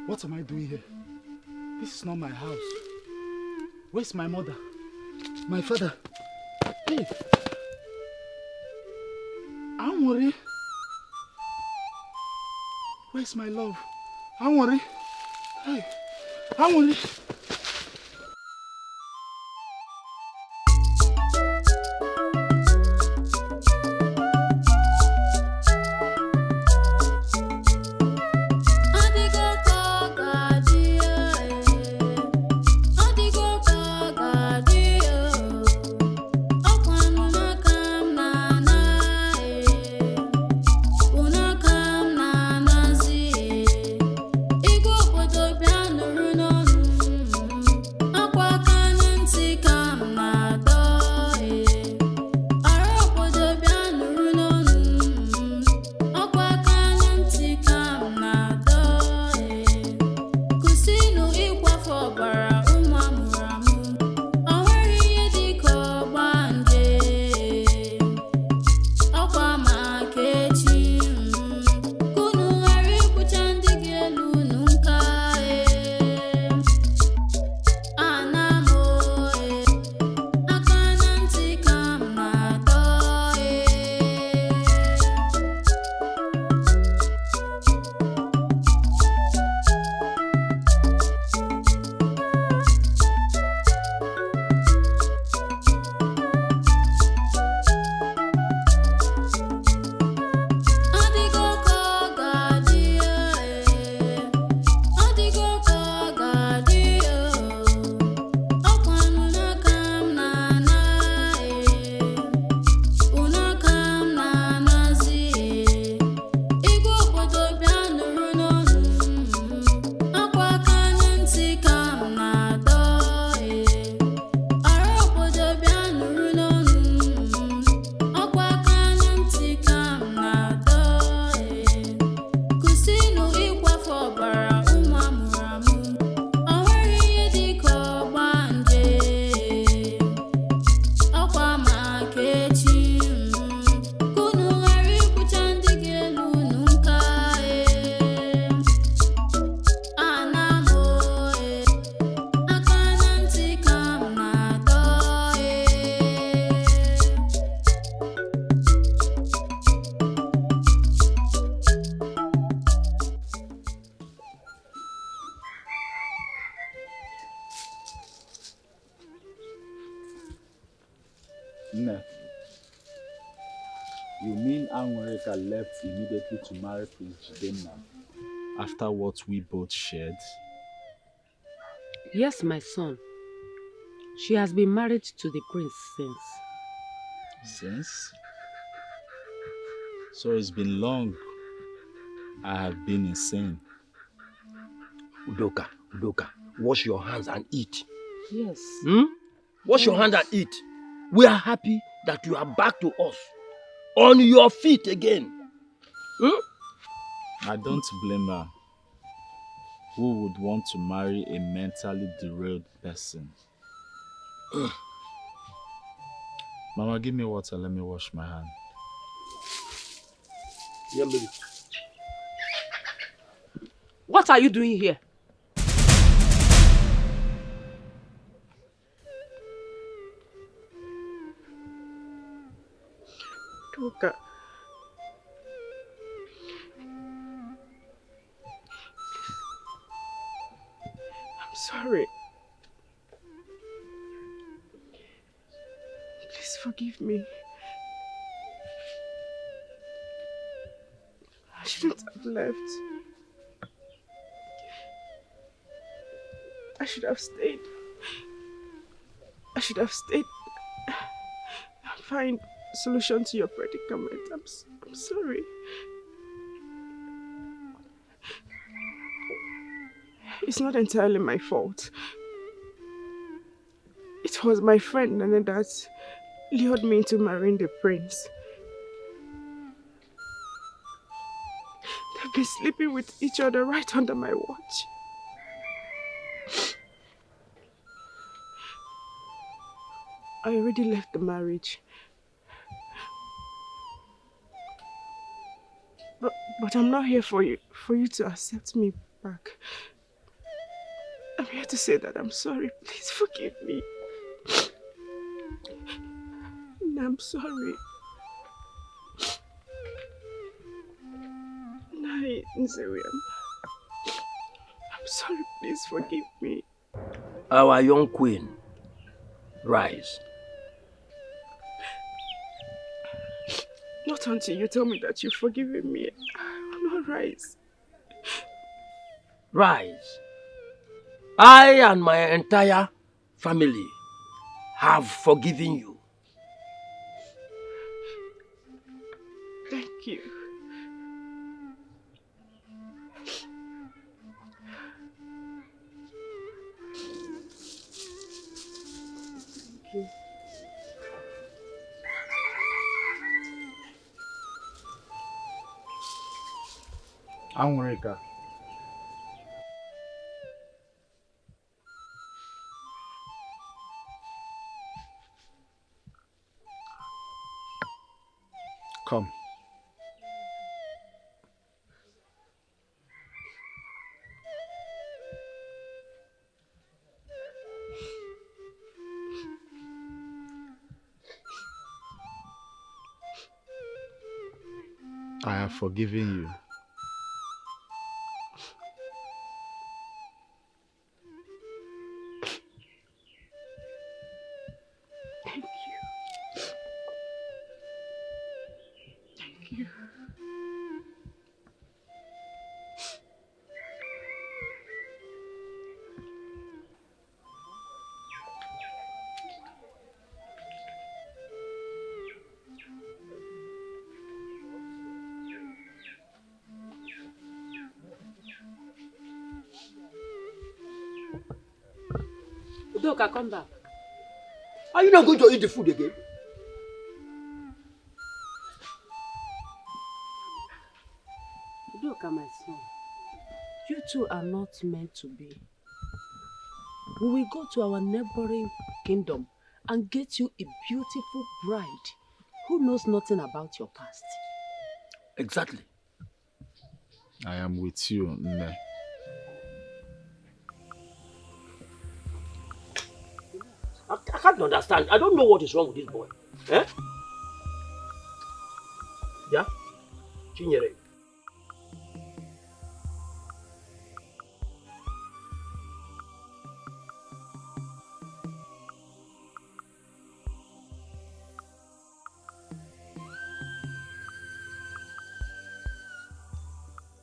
What am I doing here? This is not my house. Where's my mother? My father? Hey! Anwari? Where's my love? Anwari? Hey! Anwari? Angarika left immediately to marry Prince Jidenna after what we both shared? Yes, my son. She has been married to the prince since. Since? So it's been long I have been insane. Udoka, wash your hands and eat. Yes. Wash your hands and eat. We are happy that you are back to us. On your feet again. I don't blame her. Who would want to marry a mentally derailed person? Mama, give me water. Let me wash my hand. Yeah, baby. What are you doing here? Udoka. I'm sorry. Please forgive me. I shouldn't have left. I should have stayed. I should have stayed and find a solution to your predicament. I'm sorry. It's not entirely my fault. It was my friend Nana that lured me into marrying the prince. They've been sleeping with each other right under my watch. I already left the marriage. But I'm not here for you to accept me back. I'm here to say that I'm sorry. Please forgive me. I'm sorry. I'm sorry, please forgive me. Our young queen, rise. Not until you tell me that you've forgiven me. I will not rise. Rise. I and my entire family have forgiven you. Thank you. Thank you. Angarika. Come. I have forgiven you. Thank you. Thank you. Udoka, come back. Are you not going to eat the food again? Udoka, my son. You two are not meant to be. We will go to our neighboring kingdom and get you a beautiful bride who knows nothing about your past. Exactly. I am with you, Nne. I can't understand. I don't know what is wrong with this boy. Eh? Yeah? Chinyere.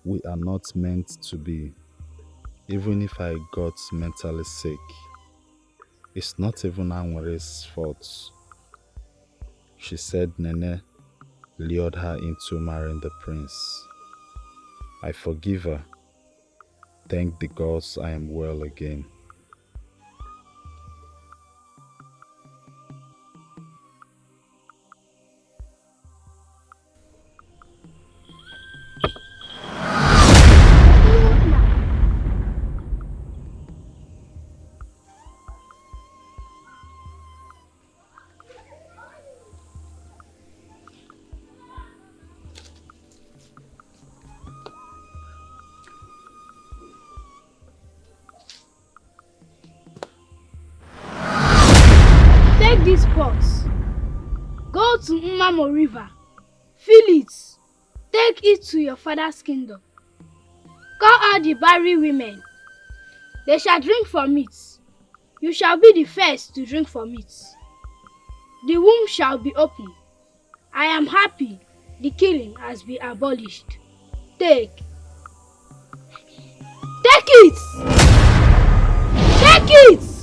we are not meant to be. Even if I got mentally sick, it's not even Anware's fault. She said Nene lured her into marrying the prince. I forgive her. Thank the gods I am well again. Take this pot. Go to Mmamo River. Fill it. Take it to your father's kingdom. Call out the barren women. They shall drink from it. You shall be the first to drink from it. The womb shall be open. I am happy the killing has been abolished. Take. Take it! Take it!